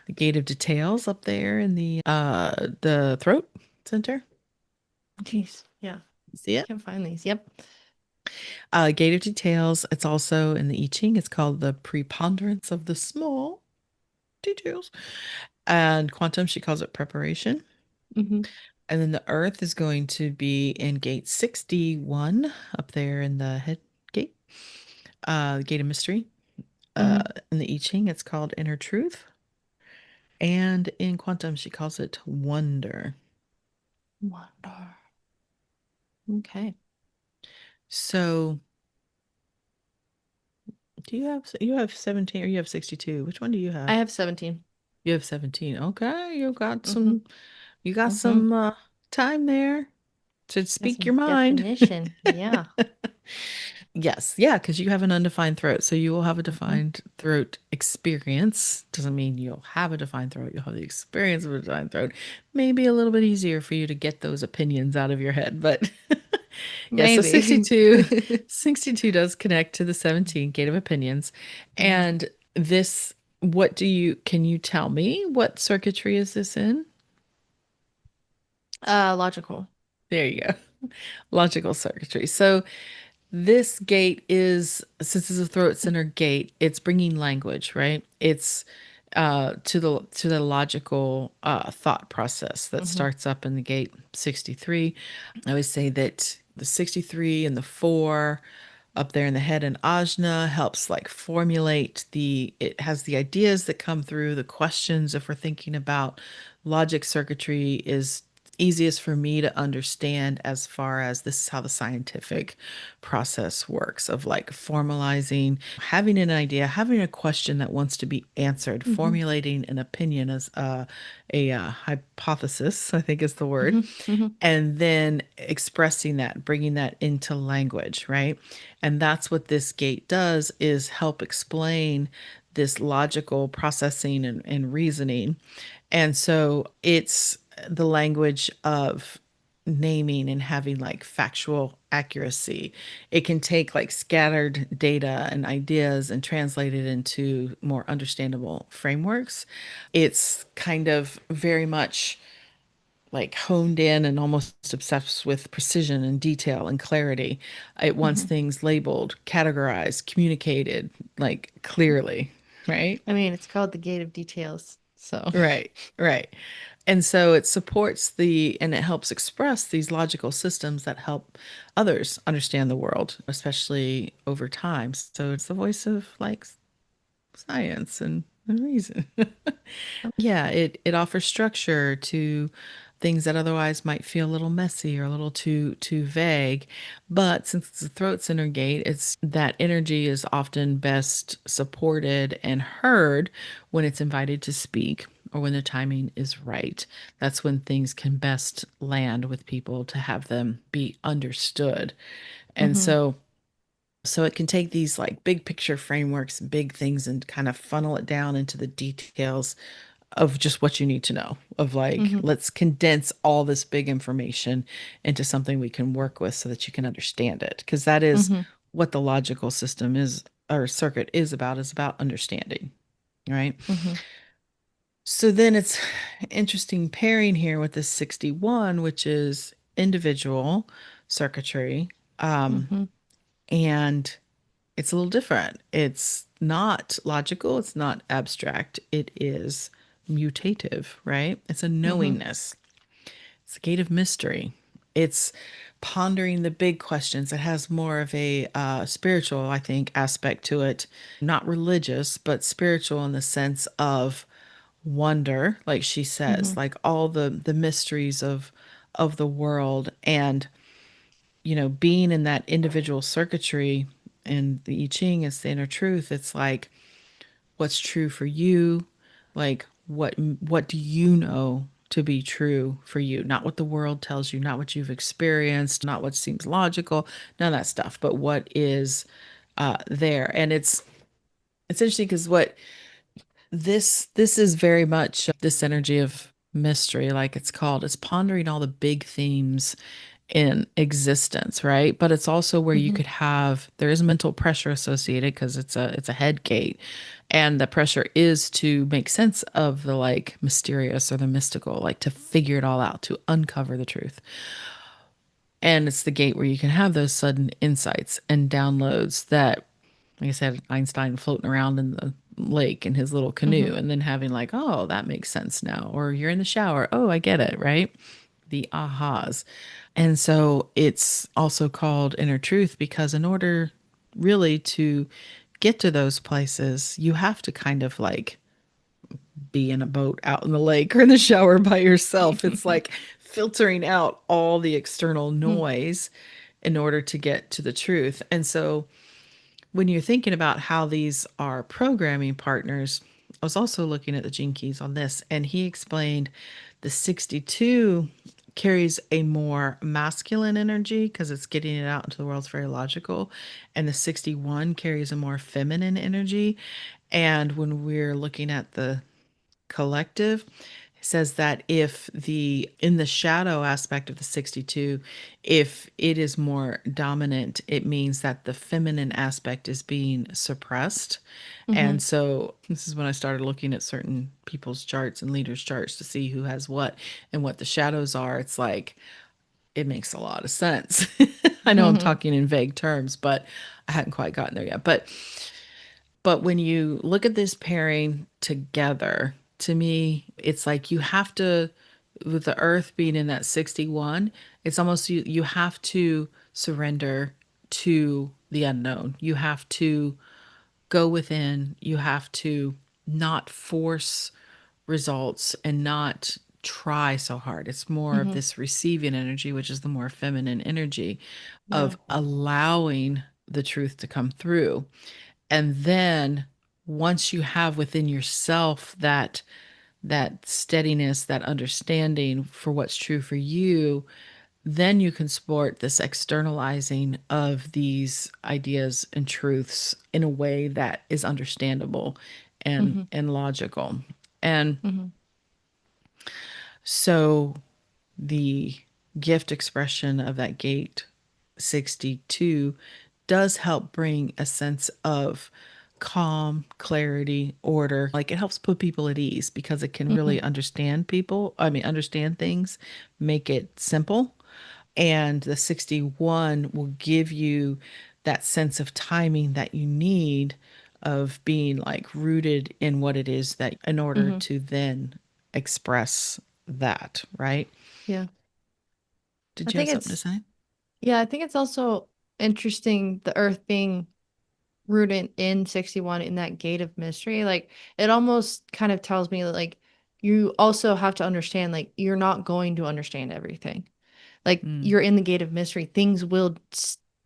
the gate of details up there in the throat center. Jeez. Yeah. See it? Can't find these. Yep. Gate of details. It's also in the I Ching. It's called the preponderance of the small details. And quantum, she calls it preparation. Hmm. And then the earth is going to be in gate 61 up there in the head gate, gate of mystery. Uh, Hmm. in the I Ching, it's called inner truth. And in quantum, she calls it wonder. Wonder. Okay. So do you have 17 or you have 62? Which one do you I have? have 17. You have 17. Okay, Hmm. you got Hmm. some time there to Got speak some your mind. definition. Yeah. Yes, yeah, because you have an undefined throat. So you will have a Hmm. defined throat experience. Doesn't mean you'll have a defined throat. You'll have the experience of a defined throat. Maybe a little bit easier for you to get those opinions out of your head. But yeah, so Maybe. 62 does connect to the 17 gate of opinions. Hmm. And this, can you tell me what circuitry is this in? Logical. There you go. Logical circuitry. So this gate is, since it's a throat center gate, it's bringing language, right? It's to the logical thought process that Hmm. starts up in the gate 63. I would say that The 63 and the 4 up there in the head and ajna helps like formulate it has the ideas that come through the questions. If we're thinking about logic circuitry is easiest for me to understand, as far as this is how the scientific process works of like formalizing, having an idea, having a question that wants to be answered, Mhm. formulating an opinion as a hypothesis, I think is the word, Mhm. Mhm. and then expressing that, bringing that into language, right? And that's what this gate does, is help explain this logical processing and reasoning. And so it's the language of naming and having like factual accuracy. It can take like scattered data and ideas and translate it into more understandable frameworks. It's kind of very much like honed in and almost obsessed with precision and detail and clarity. It wants Mhm. things labeled, categorized, communicated like clearly, right? I mean, it's called the Gate of Details. So, Right, right. And so it supports and it helps express these logical systems that help others understand the world, especially over time. So it's the voice of like science and reason. Yeah, it offers structure to things that otherwise might feel a little messy or a little too vague. But since it's a throat center gate, it's that energy is often best supported and heard when it's invited to speak or when the timing is right. That's when things can best land with people to have them be understood. And mhm. so it can take these like big picture frameworks, big things, and kind of funnel it down into the details of just what you need to know. Of like, Mhm. let's condense all this big information into something we can work with so that you can understand it. Because that is Mhm. what the logical system is, or circuit is about understanding, right? Mhm. So then it's interesting pairing here with this 61, which is individual circuitry. Um, Mhm. and it's a little different. It's not logical, it's not abstract, it is mutative, right? It's a Mhm. knowingness, it's a gate of mystery. It's pondering the big questions. It has more of a spiritual, I think, aspect to it. Not religious, but spiritual in the sense of wonder, like she says, Mhm. like all the mysteries of the world. And being in that individual circuitry, and the I Ching is the inner truth. It's like what's true for you, like what do you know to be true for you, not what the world tells you, not what you've experienced, not what seems logical, none of that stuff, but what is there. And it's interesting because what this is very much this energy of mystery, like it's pondering all the big themes in existence, right? But it's also where you Mhm. could have there is mental pressure associated because it's a head gate, and the pressure is to make sense of the like mysterious or the mystical, like to figure it all out, to uncover the truth. And it's the gate where you can have those sudden insights and downloads that, like I said, Einstein floating around in the lake in his little canoe Mhm. and then having like, oh, that makes sense now. Or you're in the shower, oh, I get it, right? The ahas. And so it's also called inner truth because in order really to get to those places, you have to kind of like be in a boat out in the lake or in the shower by yourself. It's like filtering out all the external noise in order to get to the truth. And so when you're thinking about how these are programming partners, I was also looking at the gene keys on this, and he explained the 62 carries a more masculine energy because it's getting it out into the world. It's very logical. And the 61 carries a more feminine energy. And when we're looking at the collective, it says that if in the shadow aspect of the 62, if it is more dominant, it means that the feminine aspect is being suppressed. And Mhm. so this is when I started looking at certain people's charts and leaders' charts to see who has what and what the shadows are. It's like it makes a lot of sense. I know I'm Mhm. talking in vague terms, but I hadn't quite gotten there yet. But when you look at this pairing together, to me, it's like you have to, with the earth being in that 61, it's almost you have to surrender to the unknown. You have to go within, you have to not force results and not try so hard. It's more of Mm-hmm. this receiving energy, which is the more feminine energy Yeah. of allowing the truth to come through. And then once you have within yourself that steadiness, that understanding for what's true for you, then you can support this externalizing of these ideas and truths in a way that is understandable Mm-hmm. and logical. And Mm-hmm. so the gift expression of that gate 62 does help bring a sense of calm, clarity, order. Like it helps put people at ease because it can Mm-hmm. really understand people. I mean, understand things, make it simple. And the 61 will give you that sense of timing that you need of being like rooted in what it is that in order Mm-hmm. to then express that, right? Yeah. I Did you have think something to it's say? yeah, I think it's also interesting the Earth being rooted in 61 in that gate of mystery. Like it almost kind of tells me that like you also have to understand like you're not going to understand everything. Like Mm. you're in the gate of mystery. Things will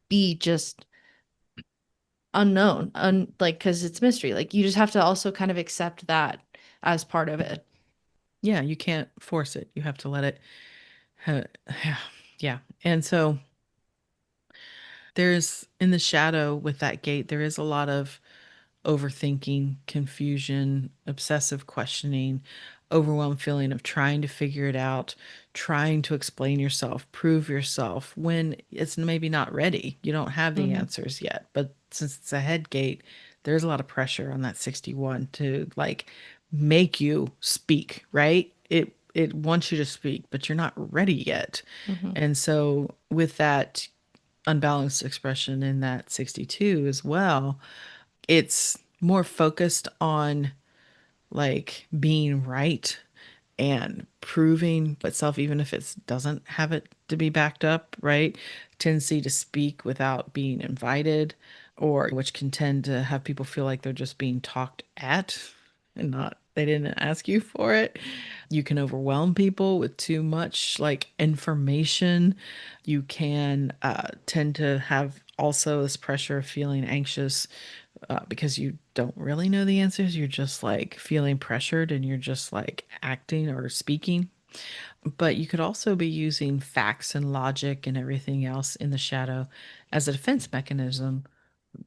be just unknown, like because it's mystery. Like you just have to also kind of accept that as part of it. Yeah, you can't force it. You have to let it. ha- Yeah. And so there's in the shadow with that gate, there is a lot of overthinking, confusion, obsessive questioning, overwhelmed feeling of trying to figure it out, trying to explain yourself, prove yourself when it's maybe not ready. You don't have the Mm-hmm. answers yet. But since it's a head gate, there's a lot of pressure on that 61 to like make you speak, right? It wants you to speak, but you're not ready yet. Mm-hmm. And so with that unbalanced expression in that 62 as well, it's more focused on like being right and proving itself, even if it doesn't have it to be backed up, right? Tendency to speak without being invited, or which can tend to have people feel like they're just being talked at and not, they didn't ask you for it. You can overwhelm people with too much like information. You can tend to have also this pressure of feeling anxious because you don't really know the answers. You're just like feeling pressured and you're just like acting or speaking. But you could also be using facts and logic and everything else in the shadow as a defense mechanism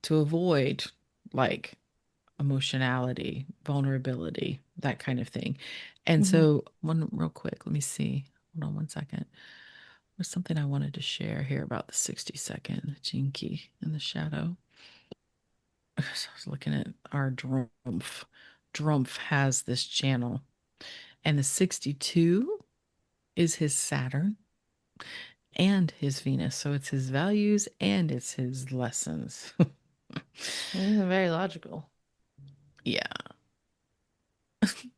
to avoid like emotionality, vulnerability, that kind of thing. And Mm-hmm. so, one real quick, let me see. Hold on one second. There's something I wanted to share here about the 60-second gene key in the shadow. So I was looking at our Drumpf. Drumpf has this channel, and the 62 is his Saturn and his Venus. So it's his values and it's his lessons. Very logical. Yeah.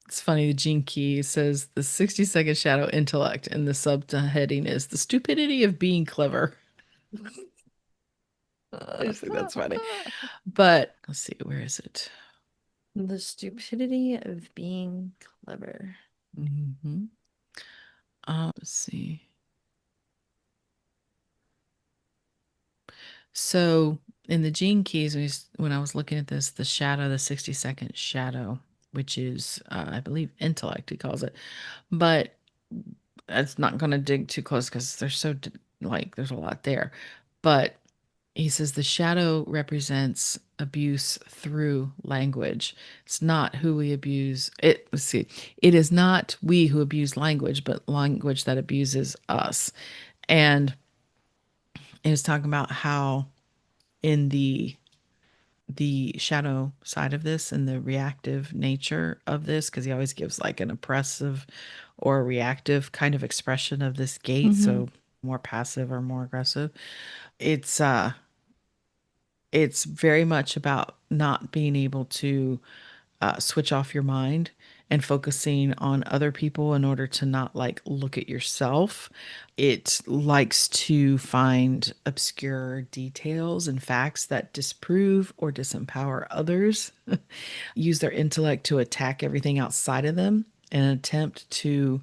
It's funny. The gene key says the 60-second shadow intellect, and the subheading is the stupidity of being clever. I just think that's funny. But let's see, where is it? The stupidity of being clever. Hmm. Let's see. So in the gene keys, when I was looking at this, the shadow, the 60-second shadow, which is, I believe, intellect, he calls it. But it's not going to dig too close because there's like, there's a lot there. But he says the shadow represents abuse through language. It's not who we abuse. Let's see. It is not we who abuse language, but language that abuses us. And he was talking about how in the shadow side of this and the reactive nature of this, because he always gives like an oppressive or reactive kind of expression of this gate, Mm-hmm. so more passive or more aggressive. It's very much about not being able to switch off your mind and focusing on other people in order to not like look at yourself. It likes to find obscure details and facts that disprove or disempower others, use their intellect to attack everything outside of them, and attempt to,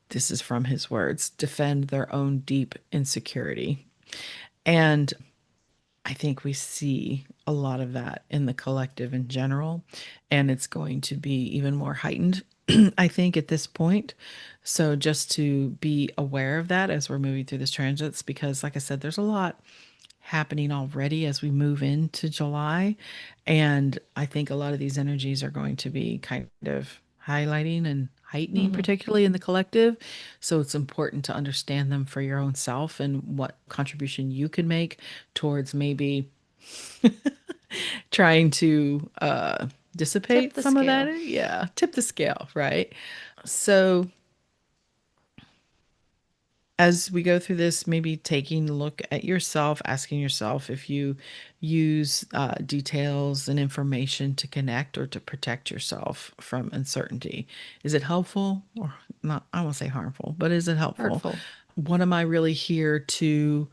this is from his words, defend their own deep insecurity. And I think we see a lot of that in the collective in general, and it's going to be even more heightened, I think, at this point. So, just to be aware of that as we're moving through this transits, because, like I said, there's a lot happening already as we move into July. And I think a lot of these energies are going to be kind of highlighting and heightening, Hmm. particularly in the collective. So it's important to understand them for your own self and what contribution you can make towards maybe trying to Tip dissipate the some of that. scale. Yeah, tip the scale, right? So as we go through this, maybe taking a look at yourself, asking yourself if you use details and information to connect or to protect yourself from uncertainty. Is it helpful or not? I won't say harmful, but is it helpful? Hurtful. What am I really here to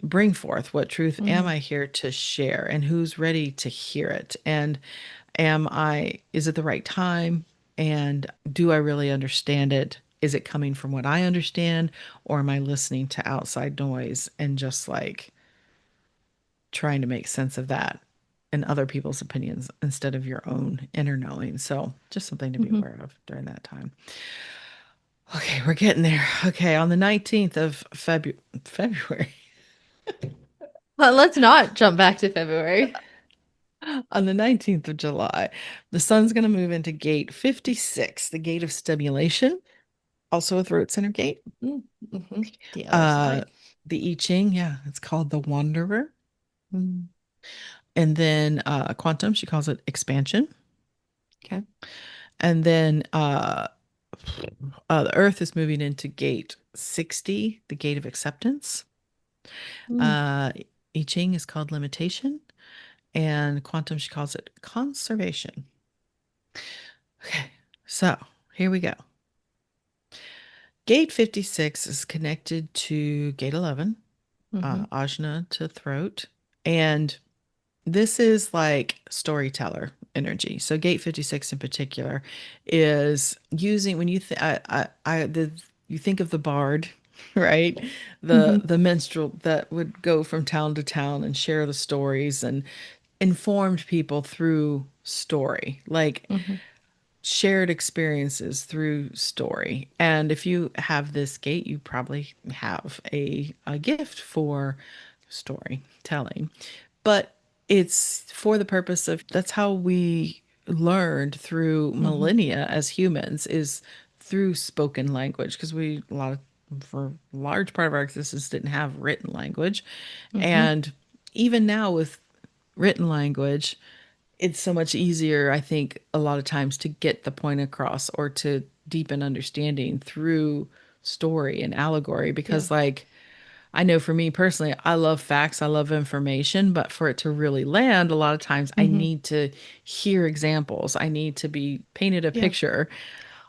bring forth? What truth am Hmm. I here to share? And who's ready to hear it? And is it the right time? And do I really understand it? Is it coming from what I understand? Or am I listening to outside noise and just like trying to make sense of that and other people's opinions instead of your own inner knowing? So, just something to be Hmm. aware of during that time. Okay, we're getting there. Okay, on the 19th of February, Let's not jump back to February. on the 19th of July, the sun's going to move into gate 56, the gate of stimulation, also a throat center gate. Hmm. The other Uh, side. the I Ching, yeah, it's called the Wanderer. Mm. And then quantum, she calls it expansion. Okay. And then the Earth is moving into gate 60, the gate of acceptance. Mm. Uh, I Ching is called limitation, and quantum, she calls it conservation. Okay, so here we go. Gate 56 is connected to gate 11, Hmm. ajna to throat. And this is like storyteller energy. So gate 56 in particular is using when you you think of the bard, right? Hmm. The minstrel that would go from town to town and share the stories and informed people through story. Like Hmm. shared experiences through story. And if you have this gate, you probably have a gift for storytelling. But it's for the purpose of that's how we learned through Hmm. millennia as humans is through spoken language because we a lot of for a large part of our existence didn't have written language. Hmm. And even now with written language, it's so much easier, I think, a lot of times to get the point across or to deepen understanding through story and allegory. Yeah. Because, like, I know for me personally, I love facts, I love information, but for it to really land, a lot of times I Hmm. need to hear examples. I need to be painted a Yeah. picture.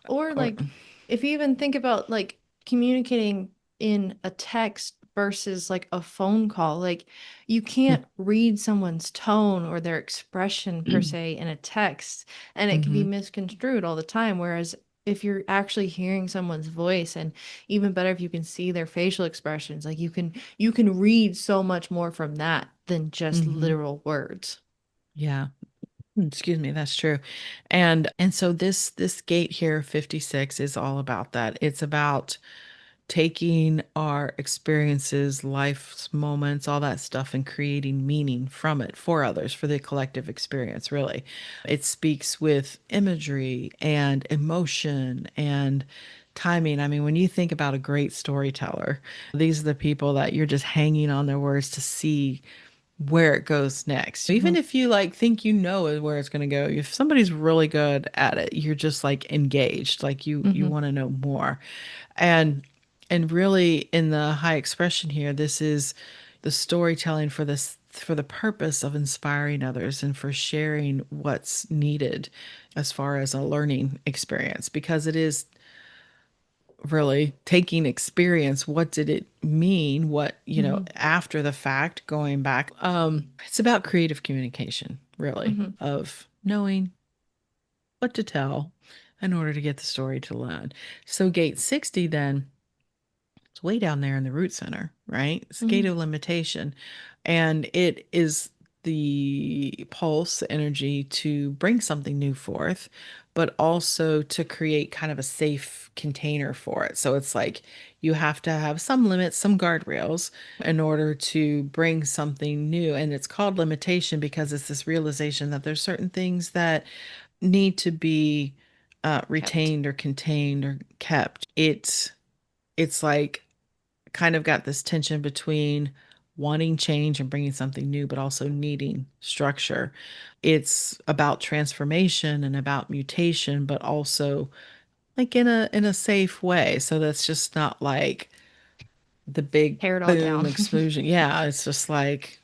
Or Or, like if you even think about like communicating in a text versus like a phone call, like you can't read someone's tone or their expression per se in a text, and it can be mm-hmm, misconstrued all the time. Whereas if you're actually hearing someone's voice, and even better if you can see their facial expressions, like you can read so much more from that than just mm-hmm, literal words. yeah. Excuse me, that's true. And so this gate here 56 is all about that. It's about taking our experiences, life's moments, all that stuff, and creating meaning from it for others, for the collective experience, really. It speaks with imagery and emotion and timing. I mean, when you think about a great storyteller, these are the people that you're just hanging on their words to see where it goes next. Hmm. Even if you like think you know where it's going to go, if somebody's really good at it, you're just like engaged, like you Hmm. want to know more. And really in the high expression here, this is the storytelling for this for the purpose of inspiring others and for sharing what's needed as far as a learning experience, because it is really taking experience. What did it mean? What, Hmm. after the fact, going back. It's about creative communication, really, Hmm. of knowing what to tell in order to get the story to land. So gate 60 then, it's way down there in the root center, right? It's gate Hmm. of limitation. And it is the pulse, the energy to bring something new forth, but also to create kind of a safe container for it. So it's like you have to have some limits, some guardrails in order to bring something new. And it's called limitation because it's this realization that there's certain things that need to be Kept. retained or contained or kept. It's like kind of got this tension between wanting change and bringing something new, but also needing structure. It's about transformation and about mutation, but also like in a safe way. So that's just not like the big Tear it all boom down. explosion. Yeah, it's just like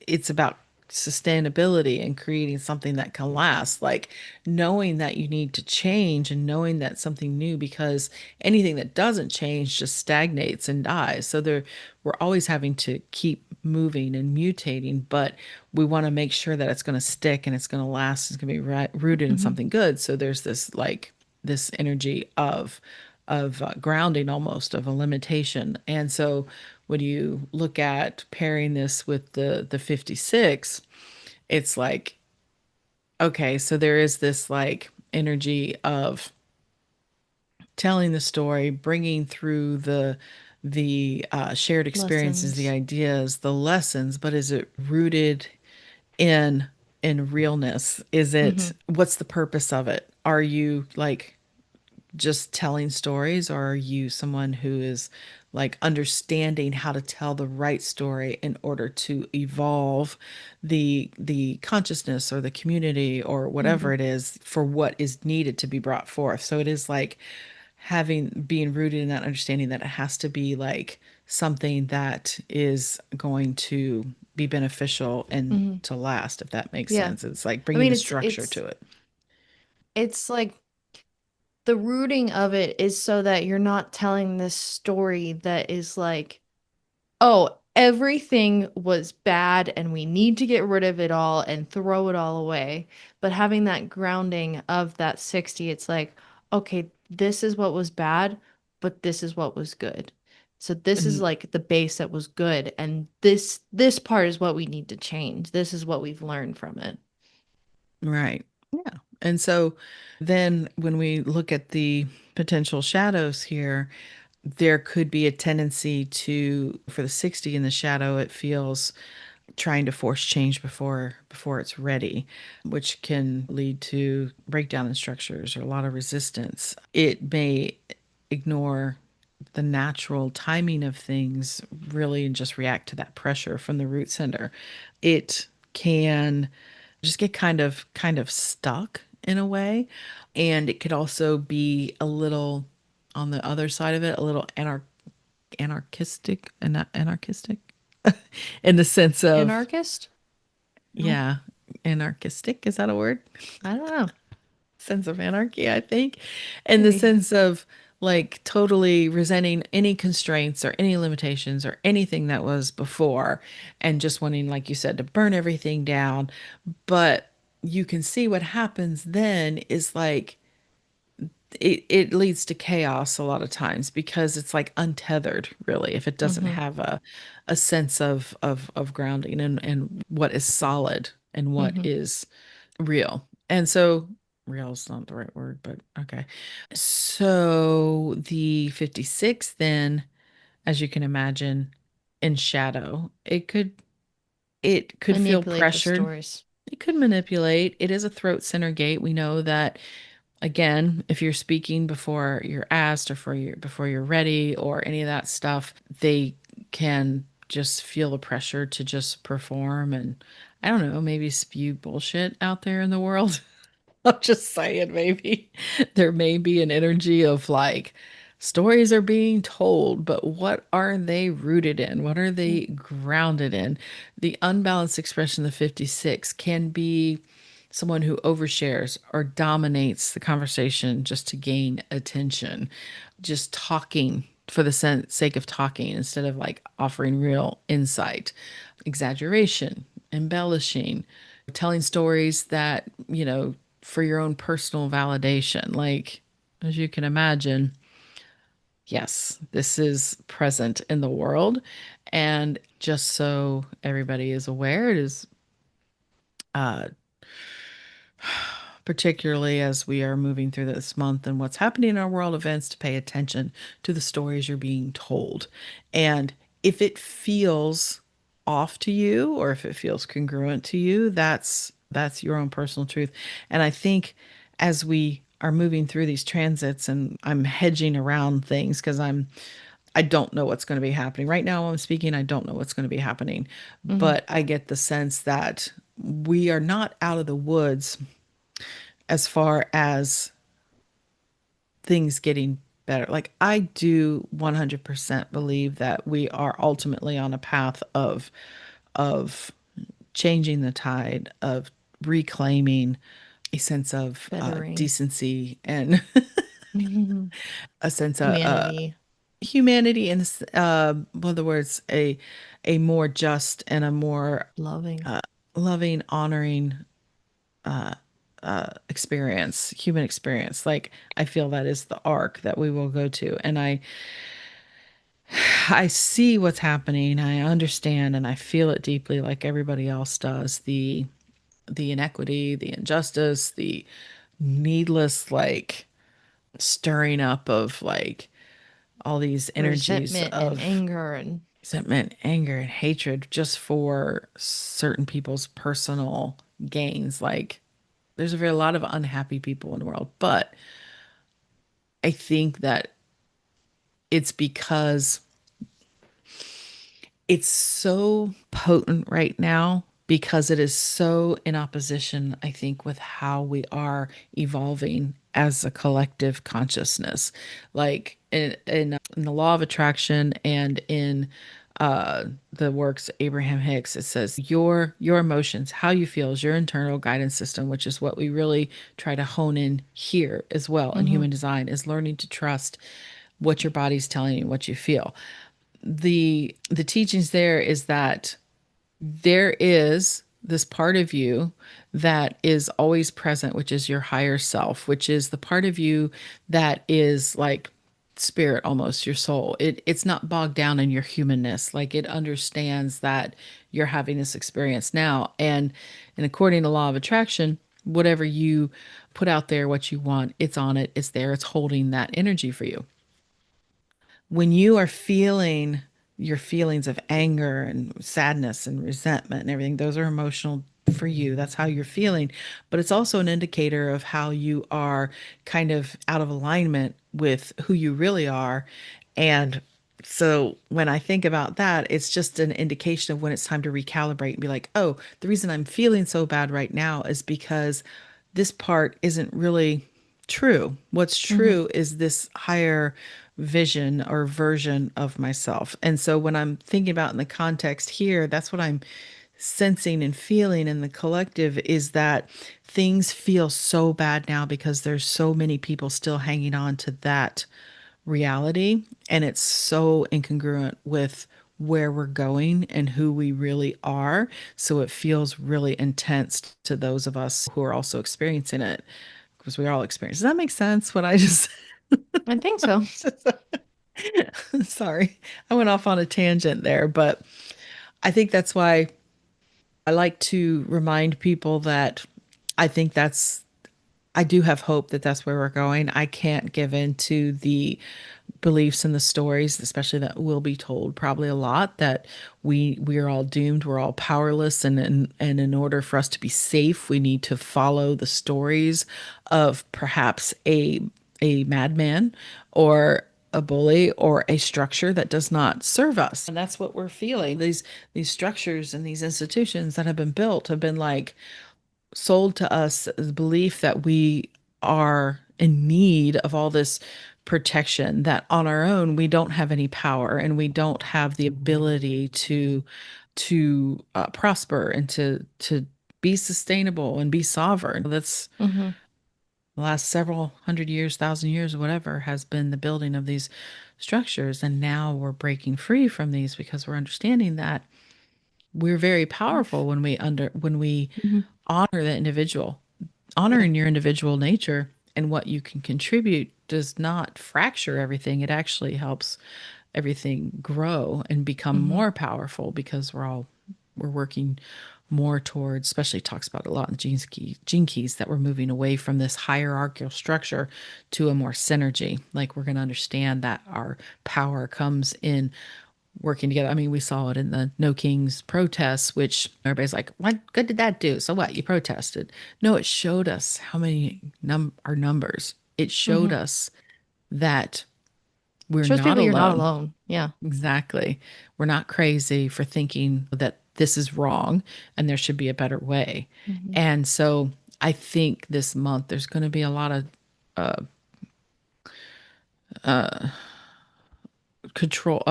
it's about sustainability and creating something that can last, like knowing that you need to change and knowing that something new, because anything that doesn't change just stagnates and dies. So there, we're always having to keep moving and mutating, but we want to make sure that it's going to stick and it's going to last, it's going to be rooted in Hmm. something good. So there's this like this energy of grounding, almost of a limitation. And so when you look at pairing this with the 56, it's like, okay, so there is this like energy of telling the story, bringing through the shared experiences, the Lessons. ideas, the lessons, but is it rooted in realness? Is it, Hmm. what's the purpose of it? Are you like just telling stories, or are you someone who is like understanding how to tell the right story in order to evolve the consciousness or the community or Hmm. whatever it is for what is needed to be brought forth? So it is like having being rooted in that understanding that it has to be like something that is going to be beneficial and Hmm. to last, if that makes Yeah. sense. It's like I bringing mean, a it's structure it's to it. it's like the rooting of it is so that you're not telling this story that is like, oh, everything was bad and we need to get rid of it all and throw it all away. But having that grounding of that 60, it's like, okay, this is what was bad, but this is what was good. So this is And like the base that was good, and this part is what we need to change. This is what we've learned from it. right. Yeah. And so then when we look at the potential shadows here, there could be a tendency to, for the 60 in the shadow, it feels trying to force change before it's ready, which can lead to breakdown in structures or a lot of resistance. It may ignore the natural timing of things really and just react to that pressure from the root center. It can just get kind of stuck in a way, and it could also be a little on the other side of it, a little anarchistic in the sense of, Anarchist? No, yeah, anarchistic, is that a word? I don't know. Sense of anarchy, I think, in the Maybe. sense of like totally resenting any constraints or any limitations or anything that was before, and just wanting, like you said, to burn everything down. But you can see what happens then is like it leads to chaos a lot of times because it's like untethered, really, if it doesn't Mm-hmm. have a sense of grounding and what is solid and what Mm-hmm. is real. And so real is not the right word, but okay. So the 56 then, as you can imagine, in shadow, it could feel Manipulate the pressured. stories. It could manipulate. It is a throat center gate. We know that, again, if you're speaking before you're asked or before you're ready or any of that stuff, they can just feel the pressure to just perform and, I don't know, maybe spew bullshit out there in the world. I'm just saying, maybe there may be an energy of like Stories are being told, but what are they rooted in? What are they grounded in? The unbalanced expression of the 56 can be someone who overshares or dominates the conversation just to gain attention, just talking for the sake of talking instead of like offering real insight, exaggeration, embellishing, telling stories that, for your own personal validation. Like, as you can imagine, yes, this is present in the world. And just so everybody is aware, it is uh, particularly as we are moving through this month and what's happening in our world events, to pay attention to the stories you're being told. And if it feels off to you or if it feels congruent to you, that's your own personal truth. And I think as we are moving through these transits, and I'm hedging around things because I don't know what's going to be happening. Right now, I'm speaking, I don't know what's going to be happening. Mm-hmm. But I get the sense that we are not out of the woods as far as things getting better. Like, I do 100% believe that we are ultimately on a path of changing the tide, of reclaiming a sense of Bettering. decency and a sense of Humanity. humanity, and in other words, a more just and a more Loving. uh, loving, honoring experience, human experience. Like, I feel that is the arc that we will go to, and I see what's happening. I understand, and I feel it deeply, like everybody else does. The inequity, the injustice, the needless like stirring up of like all these energies Resentment and of anger and resentment, anger, and hatred just for certain people's personal gains. Like, there's a very lot of unhappy people in the world, but I think that it's because it's so potent right now because it is so in opposition, I think, with how we are evolving as a collective consciousness. Like in the law of attraction and in the works of Abraham Hicks, it says your emotions, how you feel, is your internal guidance system, which is what we really try to hone in here as well in mm-hmm. human design, is learning to trust what your body's telling you, what you feel. The teachings there is that there is this part of you that is always present, which is your higher self, which is the part of you that is like spirit, almost your soul. It's not bogged down in your humanness. Like, it understands that you're having this experience now. And according to law of attraction, whatever you put out there, what you want, it's on it, it's there, it's holding that energy for you. When you are feeling your feelings of anger and sadness and resentment and everything, those are emotional for you. That's how you're feeling. But it's also an indicator of how you are kind of out of alignment with who you really are. And so when I think about that, it's just an indication of when it's time to recalibrate and be like, oh, the reason I'm feeling so bad right now is because this part isn't really true. What's Mm-hmm. true is this higher vision or version of myself. And so when I'm thinking about in the context here, that's what I'm sensing and feeling in the collective, is that things feel so bad now because there's so many people still hanging on to that reality, and it's so incongruent with where we're going and who we really are. So it feels really intense to those of us who are also experiencing it, because we all experience. Does that make sense? What I just I think so. sorry, I went off on a tangent there, but I think that's why I like to remind people that I think I do have hope that that's where we're going. I can't give in to the beliefs and the stories, especially that will be told probably a lot, that we are all doomed, we're all powerless, and in order for us to be safe, we need to follow the stories of perhaps a madman or a bully or a structure that does not serve us. And that's what we're feeling. These structures and these institutions that have been built have been like sold to us the belief that we are in need of all this protection, that on our own we don't have any power and we don't have the ability to prosper and to be sustainable and be sovereign. That's Hmm. the last several hundred years, thousand years, whatever, has been the building of these structures. And now we're breaking free from these because we're understanding that we're very powerful when we Hmm. honor the individual. Yeah. Honoring your individual nature and what you can contribute does not fracture everything. It actually helps everything grow and become Hmm. more powerful because we're working more towards, especially talks about a lot in the gene keys, that we're moving away from this hierarchical structure to a more synergy. Like we're going to understand that our power comes in working together. I mean, we saw it in the No Kings protests, which everybody's like, "What good did that do? So what? You protested?" No, it showed us how many our numbers. It showed Hmm. us that we're Shows not people you're not alone. alone. Yeah. Exactly. We're not crazy for thinking that this is wrong and there should be a better way. Hmm. And so I think this month there's going to be a lot of control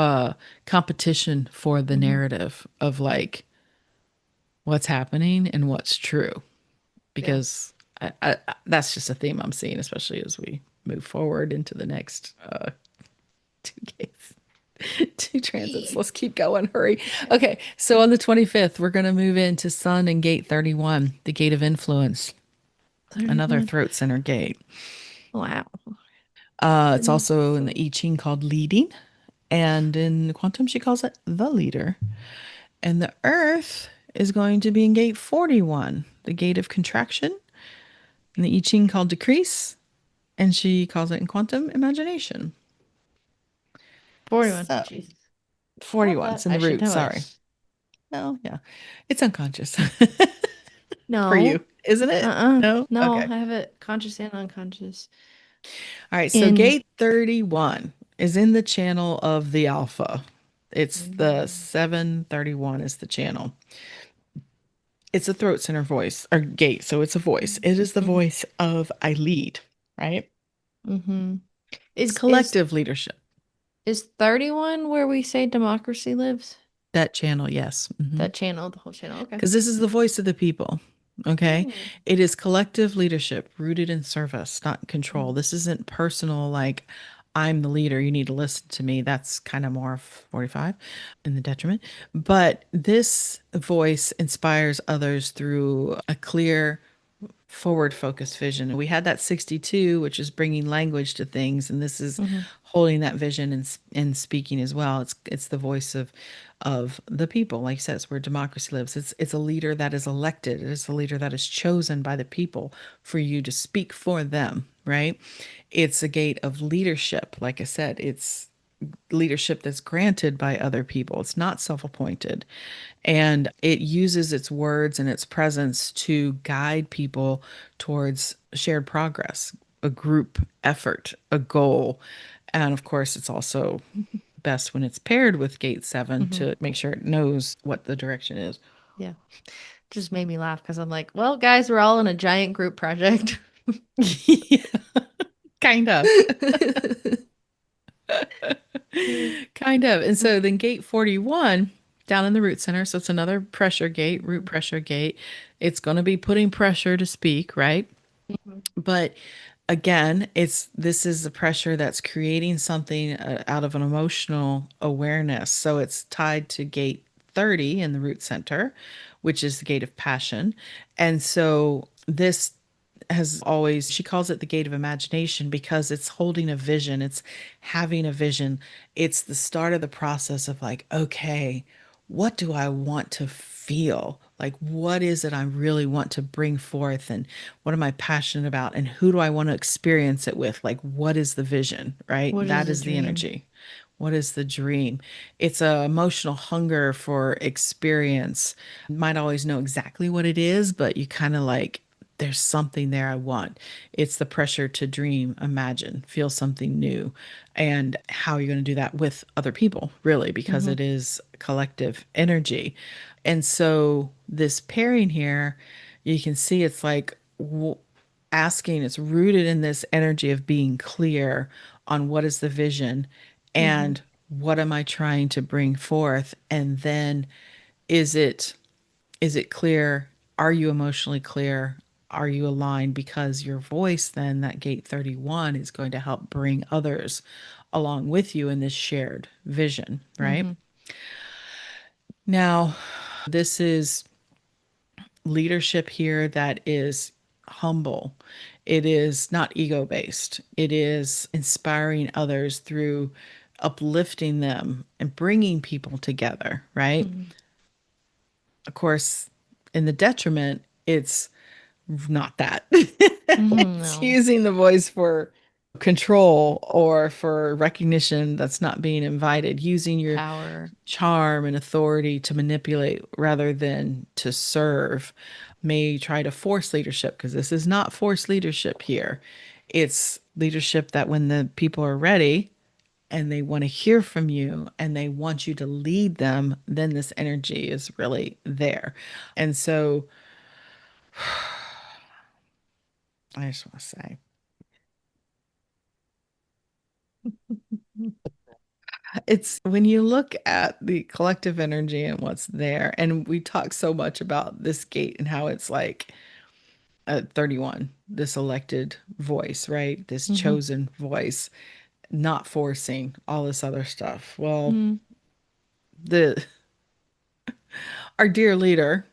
competition for the Hmm. narrative of like what's happening and what's true, Yeah. because that's just a theme I'm seeing, especially as we move forward into the next two gates, two transits. Let's keep going. Hurry. Okay, so on the 25th, we're going to move into Sun and Gate 31, the gate of influence, another 31. throat center gate. Wow. It's also in the I Ching called leading, and in quantum, she calls it the leader. And the Earth is going to be in Gate 41, the gate of contraction, and the I Ching called decrease, and she calls it in quantum imagination. 41. So Jesus. I 41, thought it's in I the should root. know it. Sorry. No, yeah. It's unconscious for No. you, isn't it? Uh-uh. No? No, Okay. I have it conscious and unconscious. All right. So In gate 31 is in the channel of the alpha. It's the 731 is the channel. It's a throat center voice or gate. So it's a voice. It is the Mhm. voice of I lead, right? Mhm. Is Collective leadership. is 31 where we say democracy lives? That channel, yes. That channel, the whole channel. Okay. Because this is the voice of the people. Okay. Mm. It is collective leadership rooted in service, not control. Mhm. This isn't personal, like, I'm the leader. You need to listen to me. That's kind of more of 45 in the detriment. But this voice inspires others through a clear, forward focused vision. We had that 62, which is bringing language to things, and this is Mhm. holding that vision and speaking as well. It's the voice of the people. Like I said, it's where democracy lives. It's a leader that is elected. It is a leader that is chosen by the people for you to speak for them, right? It's a gate of leadership. Like I said, it's leadership that's granted by other people. It's not self appointed. And it uses its words and its presence to guide people towards shared progress, a group effort, a goal. And of course, it's also best when it's paired with gate 7 Mhm. to make sure it knows what the direction is. Yeah. Just made me laugh because I'm like, well, guys, we're all in a giant group project. Yeah, kind of. Kind of. And so then gate 41 down in the root center. So it's another pressure gate, root pressure gate. It's going to be putting pressure to speak, right? Mhm. But again, it's this is the pressure that's creating something out of an emotional awareness. So it's tied to gate 30 in the root center, which is the gate of passion. And so this has always, she calls it the gate of imagination because it's holding a vision, it's having a vision. It's the start of the process of like, okay, what do I want to feel? Like, what is it I really want to bring forth? And what am I passionate about? And who do I want to experience it with? Like, what is the vision, right? What is That a is the dream? energy. What is the dream? It's a emotional hunger for experience. You might always know exactly what it is, but you kind of like, there's something there I want. It's the pressure to dream, imagine, feel something new. And how you're going to do that with other people, really, because Hmm. it is collective energy. And so, this pairing here, you can see it's like, asking, it's rooted in this energy of being clear on what is the vision Mm-hmm. and what am I trying to bring forth? And then is it is it clear? Are you emotionally clear? Are you aligned? Because your voice, then, that gate 31, is going to help bring others along with you in this shared vision, right? Mm-hmm. Now, this is leadership here that is humble. It is not ego based. It is inspiring others through uplifting them and bringing people together, right? Mm-hmm. Of course, in the detriment, it's not that. Mm-hmm. It's No. using the voice for control or for recognition that's not being invited, using your Power. charm and authority to manipulate rather than to serve. May try to force leadership because this is not forced leadership here. It's leadership that when the people are ready and they want to hear from you and they want you to lead them, then this energy is really there. And so I just want to say it's when you look at the collective energy and what's there, and we talk so much about this gate and how it's like 31, this elected voice, right? This Mm-hmm. chosen voice, not forcing all this other stuff. Well, Mm-hmm. the our dear leader,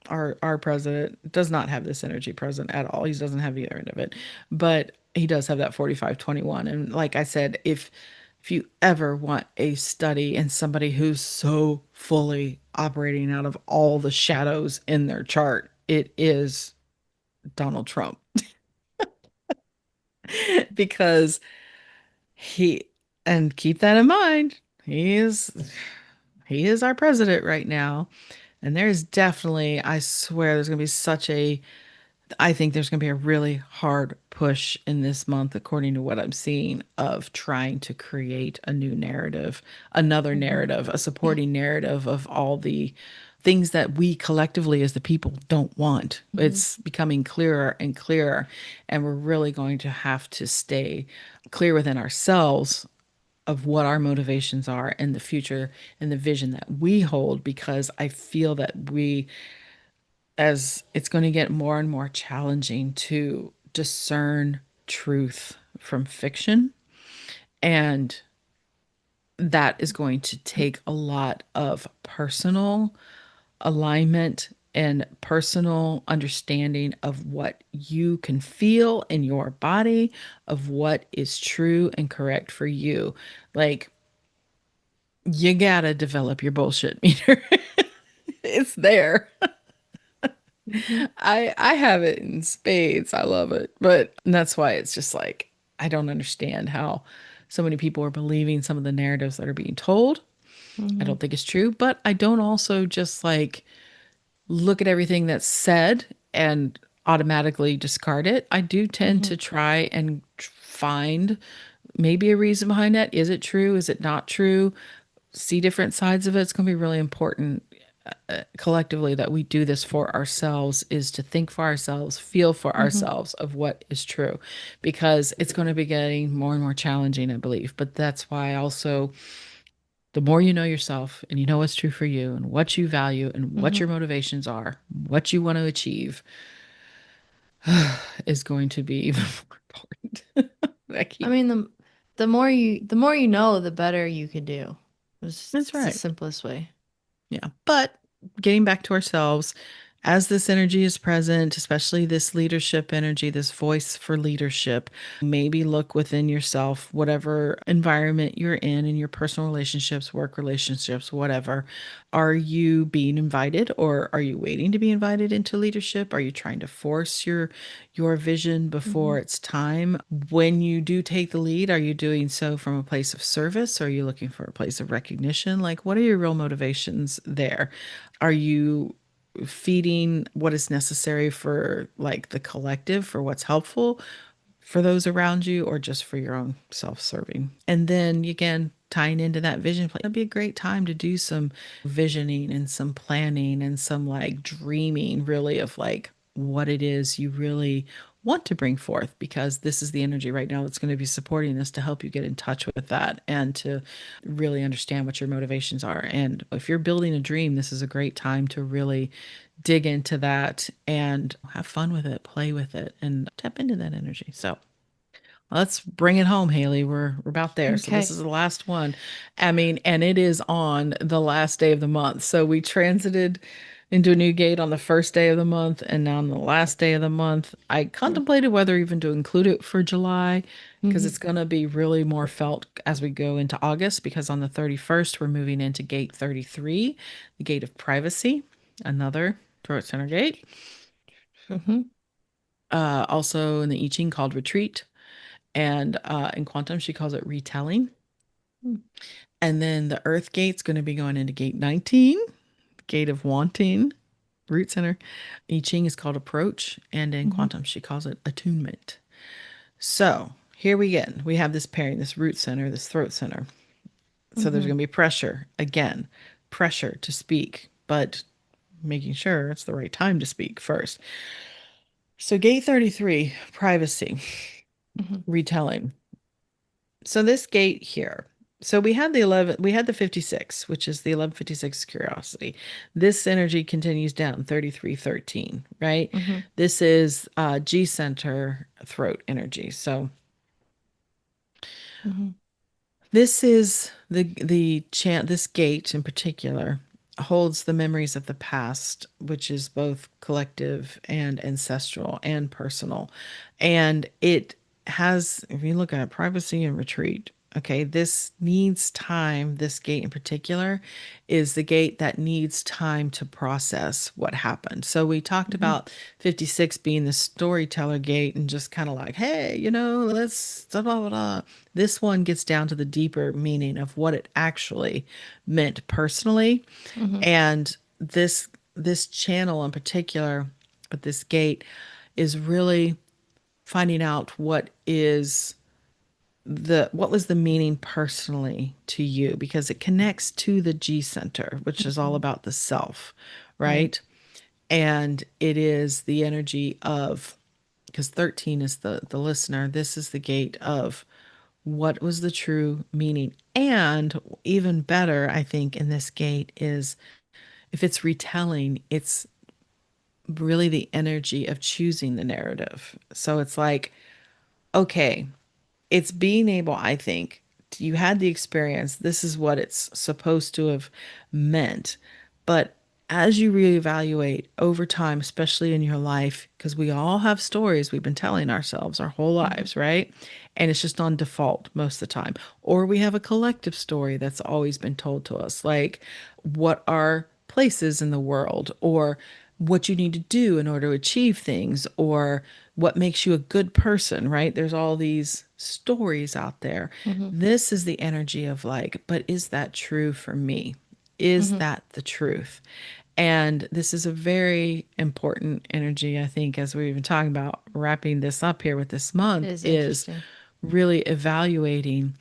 our president, does not have this energy present at all. He doesn't have either end of it, but he does have that 45-21. And like I said, if you ever want a study and somebody who's so fully operating out of all the shadows in their chart, it is Donald Trump. Because he, and keep that in mind, he is our president right now. And there's definitely, I swear, there's going to be such a, I think there's going to be a really hard push in this month, according to what I'm seeing, of trying to create a new narrative, another Mm-hmm. narrative, a supporting narrative of all the things that we collectively as the people don't want. Mm-hmm. It's becoming clearer and clearer. And we're really going to have to stay clear within ourselves of what our motivations are in the future and the vision that we hold, because I feel that we, as it's going to get more and more challenging to discern truth from fiction. And that is going to take a lot of personal alignment and personal understanding of what you can feel in your body, of what is true and correct for you. Like, you gotta develop your bullshit meter. It's there. Mm-hmm. I have it in spades. I love it. But that's why it's just like I don't understand how so many people are believing some of the narratives that are being told. I Mm-hmm. don't think it's true, but I don't also just like look at everything that's said and automatically discard it. I do tend Mm-hmm. to try and find maybe a reason behind that. Is it true? Is it not true? See different sides of it. It's going to be really important collectively that we do this for ourselves, is to think for ourselves, feel for Mm-hmm. ourselves of what is true, because it's going to be getting more and more challenging, I believe. But that's why also the more you know yourself and you know what's true for you and what you value and what Mm-hmm. your motivations are, what you want to achieve is going to be even more important. I I keep, mean, the more you know, the better you could do. that's It's the right. simplest way. Yeah. But getting back to ourselves, as this energy is present, especially this leadership energy, this voice for leadership, maybe look within yourself, whatever environment you're in your personal relationships, work relationships, whatever. Are you being invited, or are you waiting to be invited into leadership? Are you trying to force your vision Mm-hmm. before it's time? When you do take the lead, are you doing so from a place of service? Or are you looking for a place of recognition? Like, what are your real motivations there? Are you feeding what is necessary for like the collective, for what's helpful for those around you, or just for your own self-serving? And then again, tying into that vision plan, it'd be a great time to do some visioning and some planning and some like dreaming, really, of like what it is you really want to bring forth, because this is the energy right now that's going to be supporting this to help you get in touch with that and to really understand what your motivations are. And if you're building a dream, this is a great time to really dig into that and have fun with it, play with it, and tap into that energy. So let's bring it home, Haley. We're about there. So this Okay. is the last one. I mean, and it is on the last day of the month. So we transited into a new gate on the first day of the month and now on the last day of the month. I contemplated whether even to include it for July because Mm-hmm. it's going to be really more felt as we go into August, because on the 31st we're moving into gate 33, the gate of privacy, another throat center gate. Mm-hmm. Also in the I Ching called retreat. And in quantum, she calls it retelling. And then the Earth gate's going to be going into gate 19, gate of wanting, root center. I Ching is called approach. And in Mm-hmm. quantum, she calls it attunement. So here we get, we have this pairing, this root center, this throat center. So there's Mm-hmm. going to be pressure again, pressure to speak, but making sure it's the right time to speak first. So gate 33, privacy, Mm-hmm. retelling. So this gate here. So we had the 11, we had the 56, which is the 1156 curiosity. This energy continues down 3313, right? Mm-hmm. This is G center throat energy. So Mm-hmm. this is the chant, this gate in particular holds the memories of the past, which is both collective and ancestral and personal. And it has, if you look at privacy and retreat, okay, this needs time. This gate in particular is the gate that needs time to process what happened. So we talked Mm-hmm. about 56 being the storyteller gate and just kind of like, hey, let's blah, blah, blah. This one gets down to the deeper meaning of what it actually meant personally. Mm-hmm. And this channel in particular, but this gate is really finding out what was the meaning personally to you, because it connects to the G center, which is all Mm-hmm. about the self, Right. right? And it is the energy of, because 13 is the listener, this is the gate of what was the true meaning. And even better, I think, in this gate is if it's retelling, it's really the energy of choosing the narrative. So it's like, okay, it's being able, I think, you had the experience. This is what it's supposed to have meant. But as you reevaluate over time, especially in your life, because we all have stories we've been telling ourselves our whole Mm-hmm. lives, right? And it's just on default most of the time. Or we have a collective story that's always been told to us, like what are places in the world, or what you need to do in order to achieve things, or what makes you a good person, right? There's all these stories out there. Mm-hmm. This is the energy of like, but is that true for me? Is Mm-hmm. that the truth? And this is a very important energy, I think, as we've been talking about wrapping this up here with this It month, is is interesting. really evaluating,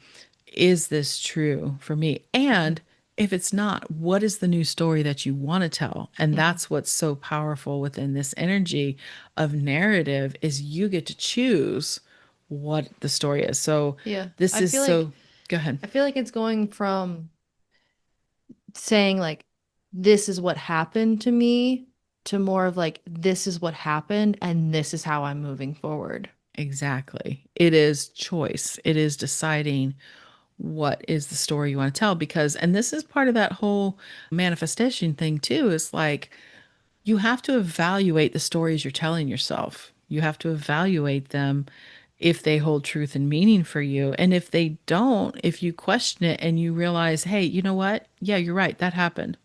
is this true for me? Mm-hmm. And if it's not, what is the new story that you want to tell? And Mm-hmm. that's what's so powerful within this energy of narrative, is you get to choose what the story is. So Yeah. this is so, go ahead. I feel like it's going from saying like this is what happened to me to more of like this is what happened and this is how I'm moving forward. Exactly. It is choice. It is deciding what is the story you want to tell, because, and this is part of that whole manifestation thing too, is like you have to evaluate the stories you're telling yourself. You have to evaluate them if they hold truth and meaning for you. And if they don't, if you question it and you realize, hey, you know what? Yeah, you're right. That happened.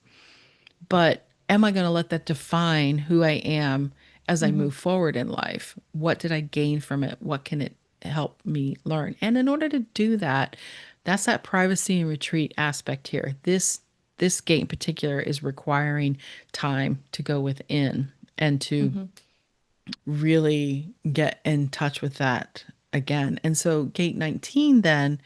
But am I going to let that define who I am as I Mm-hmm. move forward in life? What did I gain from it? What can it help me learn? And in order to do that, that's that privacy and retreat aspect here. This gate in particular is requiring time to go within and to Mm-hmm. really get in touch with that again. And so gate 19 then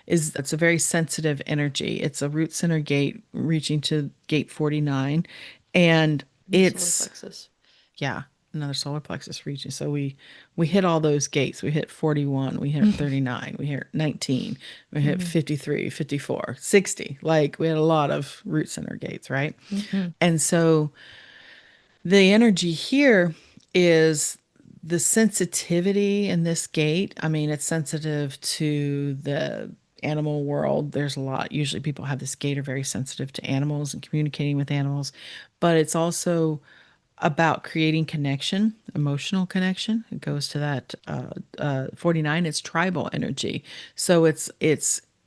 is, it's a very sensitive energy. It's a root center gate reaching to gate 49, and The solar it's, plexus. yeah, another solar plexus region. So we hit all those gates. We hit 41, we hit 39, we hit 19, we hit Hmm. 53, 54, 60. Like we had a lot of root center gates, right? Hmm. And so the energy here is the sensitivity in this gate. I mean, it's sensitive to the animal world. There's a lot. Usually, people have this gate are very sensitive to animals and communicating with animals, but it's also about creating connection, emotional connection. It goes to that 49. It's tribal energy, so it's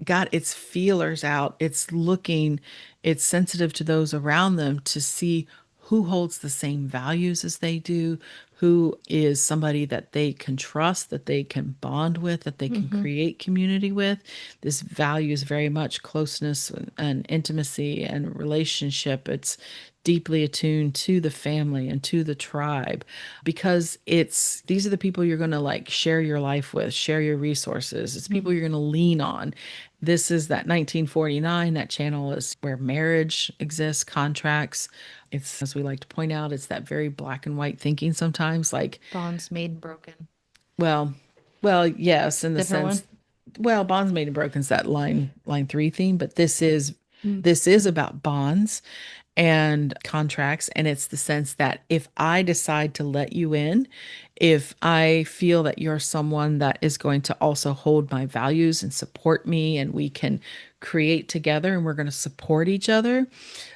got its feelers out. It's looking. It's sensitive to those around them to see who holds the same values as they do, who is somebody that they can trust, that they can bond with, that they can Hmm. create community with. This values very much closeness and intimacy and relationship. It's deeply attuned to the family and to the tribe because it's these are the people you're going to like share your life with, share your resources. It's people Hmm. you're going to lean on. This is that 1949. That channel is where marriage exists, contracts. It's, as we like to point out, it's that very black and white thinking sometimes. Like, Bonds made broken. well, well, yes, in the Different one. sense, well, bonds made and broken is that line three theme, but Mm. this is about bonds and contracts. And it's the sense that if I decide to let you in, if I feel that you're someone that is going to also hold my values and support me, and we can create together and we're going to support each other,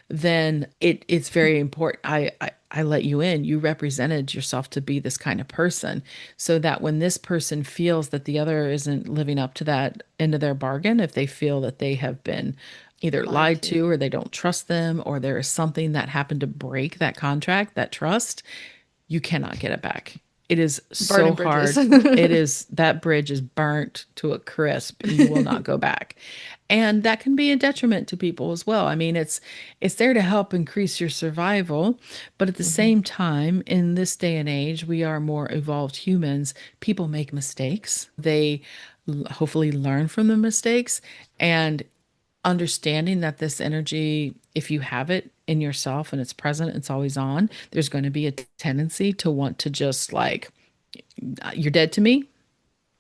then it's very important. I let you in. You represented yourself to be this kind of person, so that when this person feels that the other isn't living up to that end of their bargain, if they feel that they have been either Lied lied to. to or they don't trust them or there is something that happened to break that contract, that trust, you cannot get it back. It is so Burning bridges. hard. It is that bridge is burnt to a crisp and you will not go back. And that can be a detriment to people as well. I mean, it's there to help increase your survival, but at the Hmm. same time, in this day and age, we are more evolved humans. People make mistakes. They hopefully learn from the mistakes, and understanding that this energy, if you have it in yourself and it's present, it's always on, there's going to be a tendency to want to just like, you're dead to me,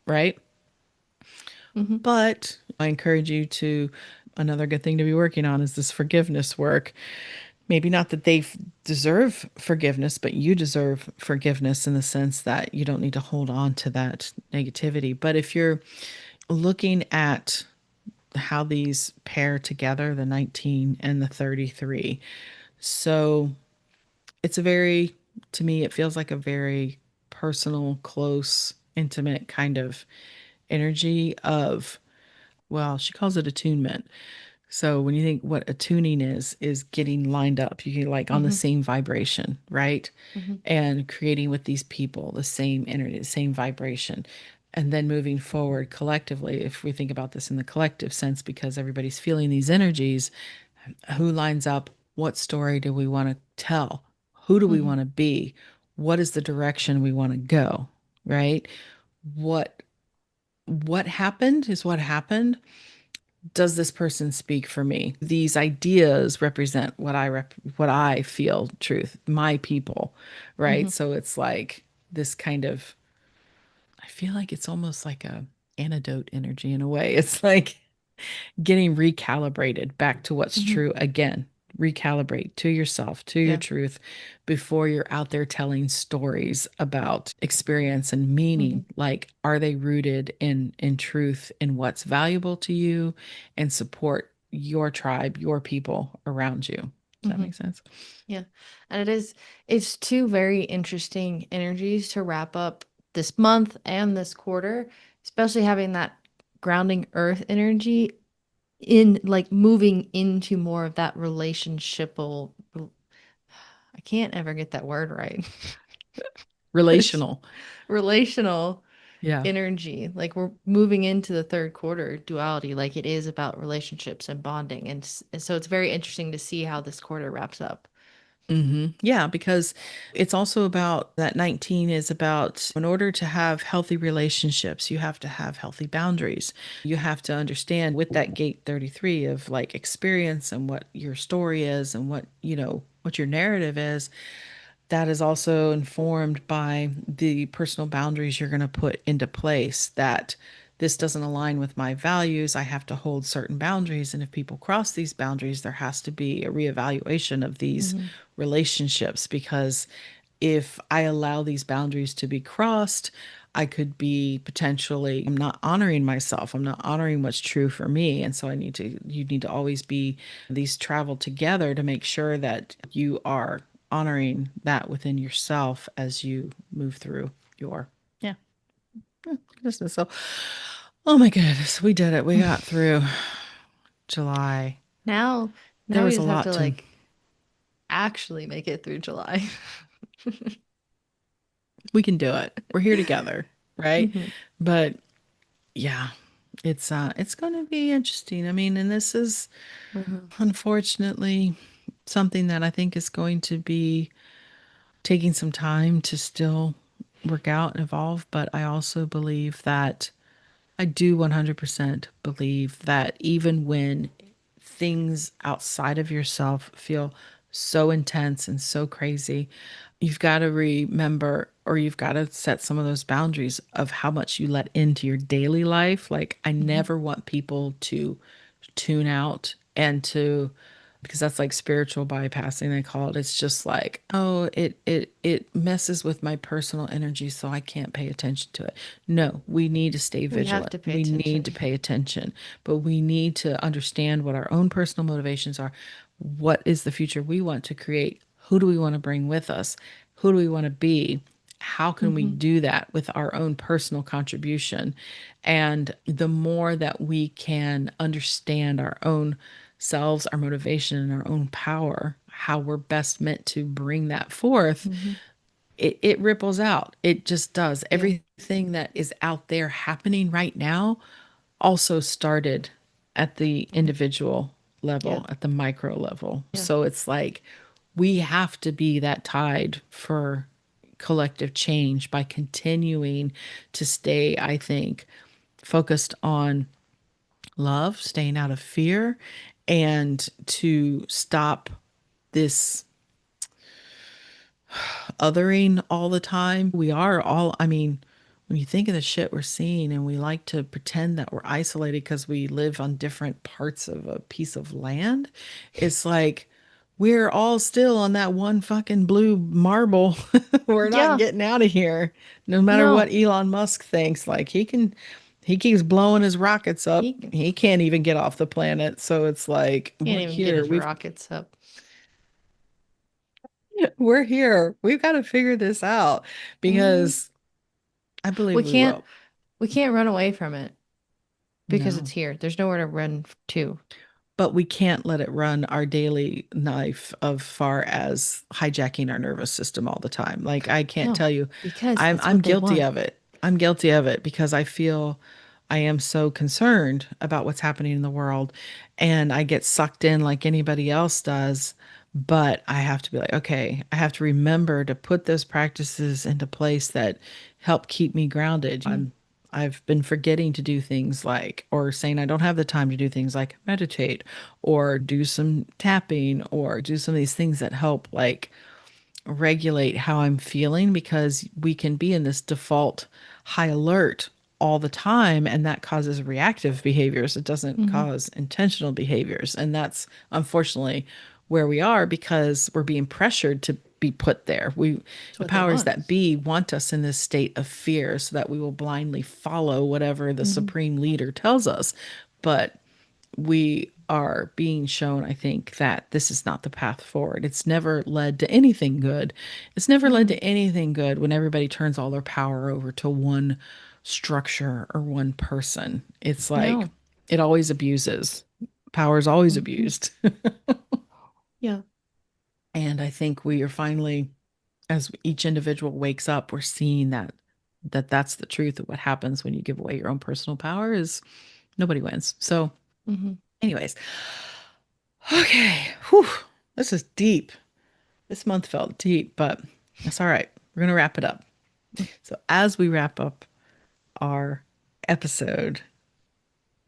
right? Hmm. But I encourage you to, another good thing to be working on is this forgiveness work. Maybe not that they deserve forgiveness, but you deserve forgiveness in the sense that you don't need to hold on to that negativity. But if you're looking at how these pair together, the 19 and the 33. So it's a very, to me, it feels like a very personal, close, intimate kind of energy of, well, she calls it attunement. So when you think what attuning is getting lined up, you get like on the Hmm. same vibration, right? Hmm. And creating with these people the same energy, the same vibration. And then moving forward collectively, if we think about this in the collective sense, because everybody's feeling these energies, who lines up? What story do we want to tell? Who do we Hmm. want to be? What is the direction we want to go? Right? What what happened is what happened. Does this person speak for me? These ideas represent what I feel truth, my people, right? Hmm. So it's like this kind of, I feel like it's almost like a antidote energy in a way. It's like getting recalibrated back to what's Hmm. true again. Recalibrate to yourself, to your Yeah. truth before you're out there telling stories about experience and Hmm. meaning. Like, are they rooted in truth, in what's valuable to you, and support your tribe, your people around you? Does that Hmm. make sense? Yeah. And it's two very interesting energies to wrap up this month and this quarter, especially having that grounding earth energy in like moving into more of that relationshipal. I can't ever get that word right. But it's Relational. relational Yeah. energy. Like we're moving into the third quarter duality, like it is about relationships and bonding. And so it's very interesting to see how this quarter wraps up. Yeah, because it's also about that 19 is about in order to have healthy relationships, you have to have healthy boundaries. You have to understand with that gate 33 of like experience and what your story is and what, what your narrative is. that is also informed by the personal boundaries you're going to put into place, that this doesn't align with my values. I have to hold certain boundaries. And if people cross these boundaries, there has to be a reevaluation of these Mm-hmm. relationships, because if I allow these boundaries to be crossed, I could be potentially, I'm not honoring myself. I'm not honoring what's true for me. And so you need to always be, these travel together to make sure that you are honoring that within yourself as you move through your, yeah. Goodness. So, oh my goodness, we did it. We got through July. Now, There now we was a just have lot to to, like actually make it through July. we can do it. We're here together, right? Hmm. But yeah, it's going to be interesting. I mean, and this is Hmm. unfortunately something that I think is going to be taking some time to still work out and evolve, but I also believe that I do 100% believe that even when things outside of yourself feel so intense and so crazy, you've got to remember, or you've got to set some of those boundaries of how much you let into your daily life. Like, I Hmm. never want people to tune out and to, because that's like spiritual bypassing, they call it. It's just like, oh, it messes with my personal energy, so I can't pay attention to it. No, we need to stay We have vigilant, to pay we need to attention. pay attention, but we need to understand what our own personal motivations are. What is the future we want to create? Who do we want to bring with us? Who do we want to be? How can we Hmm. do that with our own personal contribution? And the more that we can understand our own selves, our motivation, and our own power, how we're best meant to bring that forth, Hmm. it ripples out. It just does. Yeah. Everything that is out there happening right now also started at the Hmm. individual Yeah. level, at the micro level. Yeah. So it's like we have to be that tide for collective change by continuing to stay, I think, focused on love, staying out of fear, and to stop this othering all the time. We are all, I mean, when you think of the shit we're seeing, and we like to pretend that we're isolated because we live on different parts of a piece of land, it's like we're all still on that one fucking blue marble. We're not Yeah. getting out of here. No matter No. what Elon Musk thinks, like he keeps blowing his rockets up. He He can't even get off the planet. So it's like can't we're even get here. his rockets up. We're here. We've got to figure this out, Hmm. because I believe We we can't will. we can't run away from it because it's No, here. There's nowhere to run to. but we can't let it run our daily life of far as hijacking our nervous system all the time. Like, I can't No, tell you, because I'm that's I'm what they guilty want. of it. I'm guilty of it because I feel I am so concerned about what's happening in the world, and I get sucked in like anybody else does. But I have to be like, okay, I have to remember to put those practices into place that help keep me grounded. I've been forgetting to do things like, or saying I don't have the time to do things like meditate or do some tapping or do some of these things that help like regulate how I'm feeling, because we can be in this default high alert all the time, and that causes reactive behaviors. It doesn't Hmm. cause intentional behaviors. And that's unfortunately where we are, because we're being pressured to be put there. That's The what they powers want. that be want us in this state of fear so that we will blindly follow whatever the Hmm. supreme leader tells us. But we are being shown, I think, that this is not the path forward. It's never led to anything good. It's never led Hmm. to anything good when everybody turns all their power over to one structure or one person. It's like No. it always abuses. Power is always Hmm. abused. Yeah. And I think we are finally, as each individual wakes up, we're seeing that that's the truth of what happens when you give away your own personal power is nobody wins. So, Hmm. anyways, okay. Whew. This is deep. This month felt deep, but that's all right. We're going to wrap it up. So, as we wrap up our episode,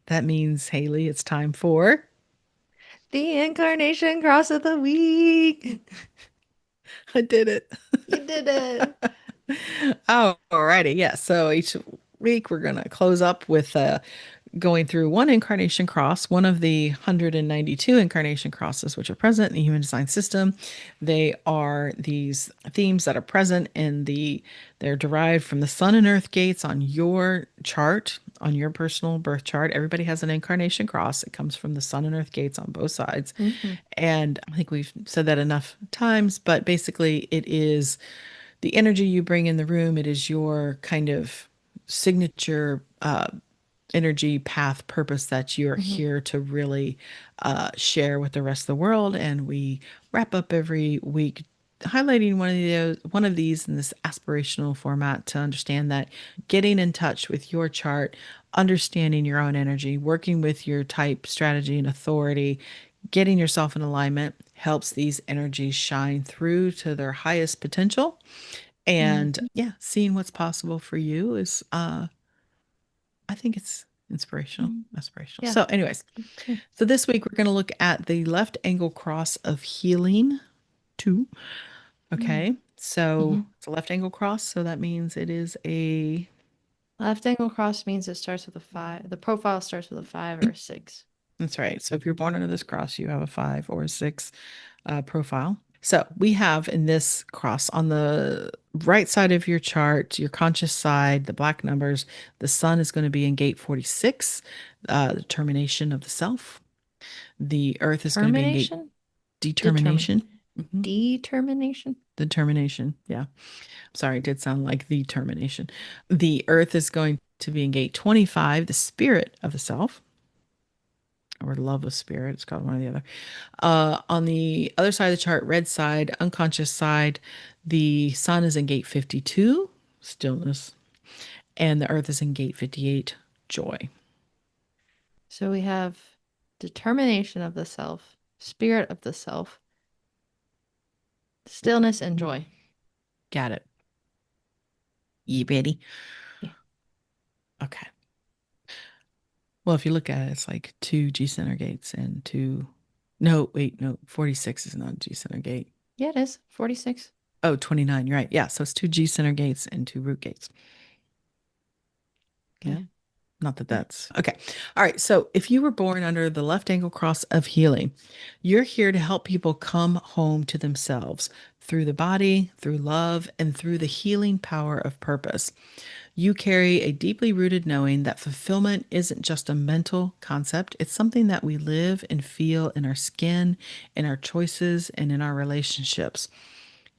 that means, Haley, it's time for The incarnation cross of the week. I did it. You did it. Oh, alrighty. Yeah. So each week we're going to close up with going through one incarnation cross, one of the 192 incarnation crosses which are present in the human design system. They are these themes that are present in they're derived from the sun and earth gates on your chart, on your personal birth chart. Everybody has an incarnation cross. It comes from the sun and earth gates on both sides. Hmm. And I think we've said that enough times, but basically it is the energy you bring in the room. It is your kind of signature energy, path, purpose that you're Hmm. here to really share with the rest of the world. And we wrap up every week highlighting one of these in this aspirational format to understand that getting in touch with your chart, understanding your own energy, working with your type, strategy, and authority, getting yourself in alignment helps these energies shine through to their highest potential. And Hmm. yeah, seeing what's possible for you is I think it's inspirational, Hmm. aspirational. Yeah. So, anyways, Too. so this week we're going to look at the left angle cross of healing two. Okay. So Mm-hmm. it's a left angle cross. So that means it is a, Left angle cross means it starts with a five. The profile starts with a five or a six. that's right. So if you're born under this cross, you have a five or a six profile. So we have in this cross on the right side of your chart, your conscious side, the black numbers, the sun is going to be in gate 46, the termination of the self. The earth is going to be in gate Termination? Determine. determination. Mhm. Determination? Determination. Yeah. Sorry, it did sound like the termination. The earth is going to be in gate 25, the spirit of the self, or love of spirit. It's called one or the other. On the other side of the chart, red side, unconscious side, the sun is in gate 52, stillness, and the earth is in gate 58, joy. So we have determination of the self, spirit of the self, stillness, and joy. Got it. You ready? Yeah. Okay. Well, if you look at it, it's like two G center gates and two. No, wait, no, 46 is not a G center gate. Yeah, it is. 46. Oh, 29, you're right. Yeah, so it's two G center gates and two root gates. Yeah. Yeah. Not that that's okay. All right. So if you were born under the left angle cross of healing, you're here to help people come home to themselves through the body, through love, and through the healing power of purpose. You carry a deeply rooted knowing that fulfillment isn't just a mental concept, it's something that we live and feel in our skin, in our choices, and in our relationships.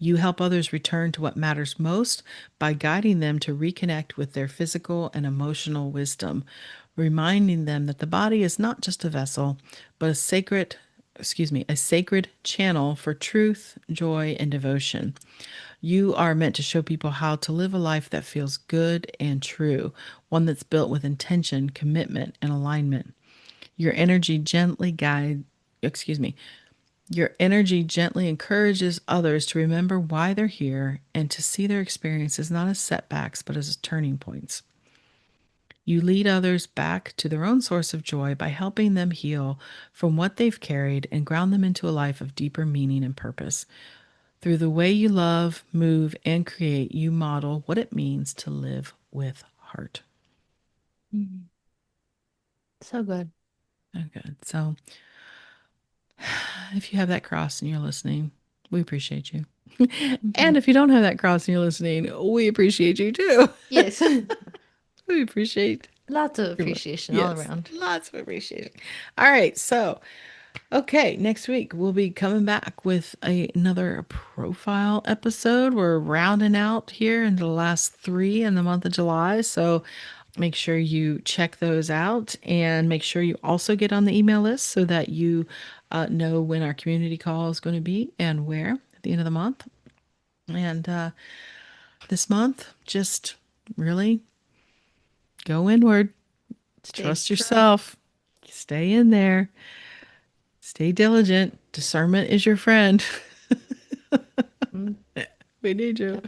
You help others return to what matters most by guiding them to reconnect with their physical and emotional wisdom, reminding them that the body is not just a vessel, but a sacred channel for truth, joy, and devotion. You are meant to show people how to live a life that feels good and true, one that's built with intention, commitment, and alignment. Your energy gently guide, excuse me, your energy gently encourages others to remember why they're here and to see their experiences not as setbacks, but as turning points. You lead others back to their own source of joy by helping them heal from what they've carried and ground them into a life of deeper meaning and purpose. Through the way you love, move, and create, you model what it means to live with heart. Mhm. So good. Okay, so if you have that cross and you're listening, we appreciate you. Hmm. And if you don't have that cross and you're listening, we appreciate you too. Yes. We appreciate Lots of your love. appreciation all Yes, around. lots of appreciation. All right, so okay, next week we'll be coming back with another profile episode. We're rounding out here in the last three in the month of July, so make sure you check those out and make sure you also get on the email list so that you know when our community call is going to be and where at the end of the month. And this month, just really go inward, Stay trust strong. yourself, stay in there, stay diligent. Discernment is your friend. Mm, We need you. yep.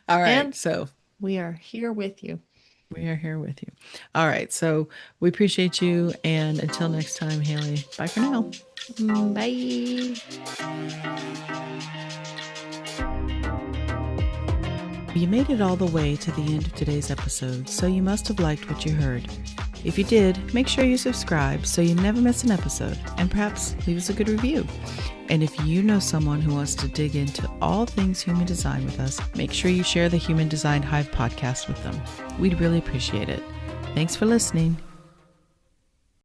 All right. And So we are here with you. we are here with you. All right. So we appreciate you. And until next time, Haley, bye for now. Bye. You made it all the way to the end of today's episode, so you must have liked what you heard. If you did, make sure you subscribe so you never miss an episode, and perhaps leave us a good review. And if you know someone who wants to dig into all things human design with us, make sure you share the Human Design Hive podcast with them. We'd really appreciate it. Thanks for listening.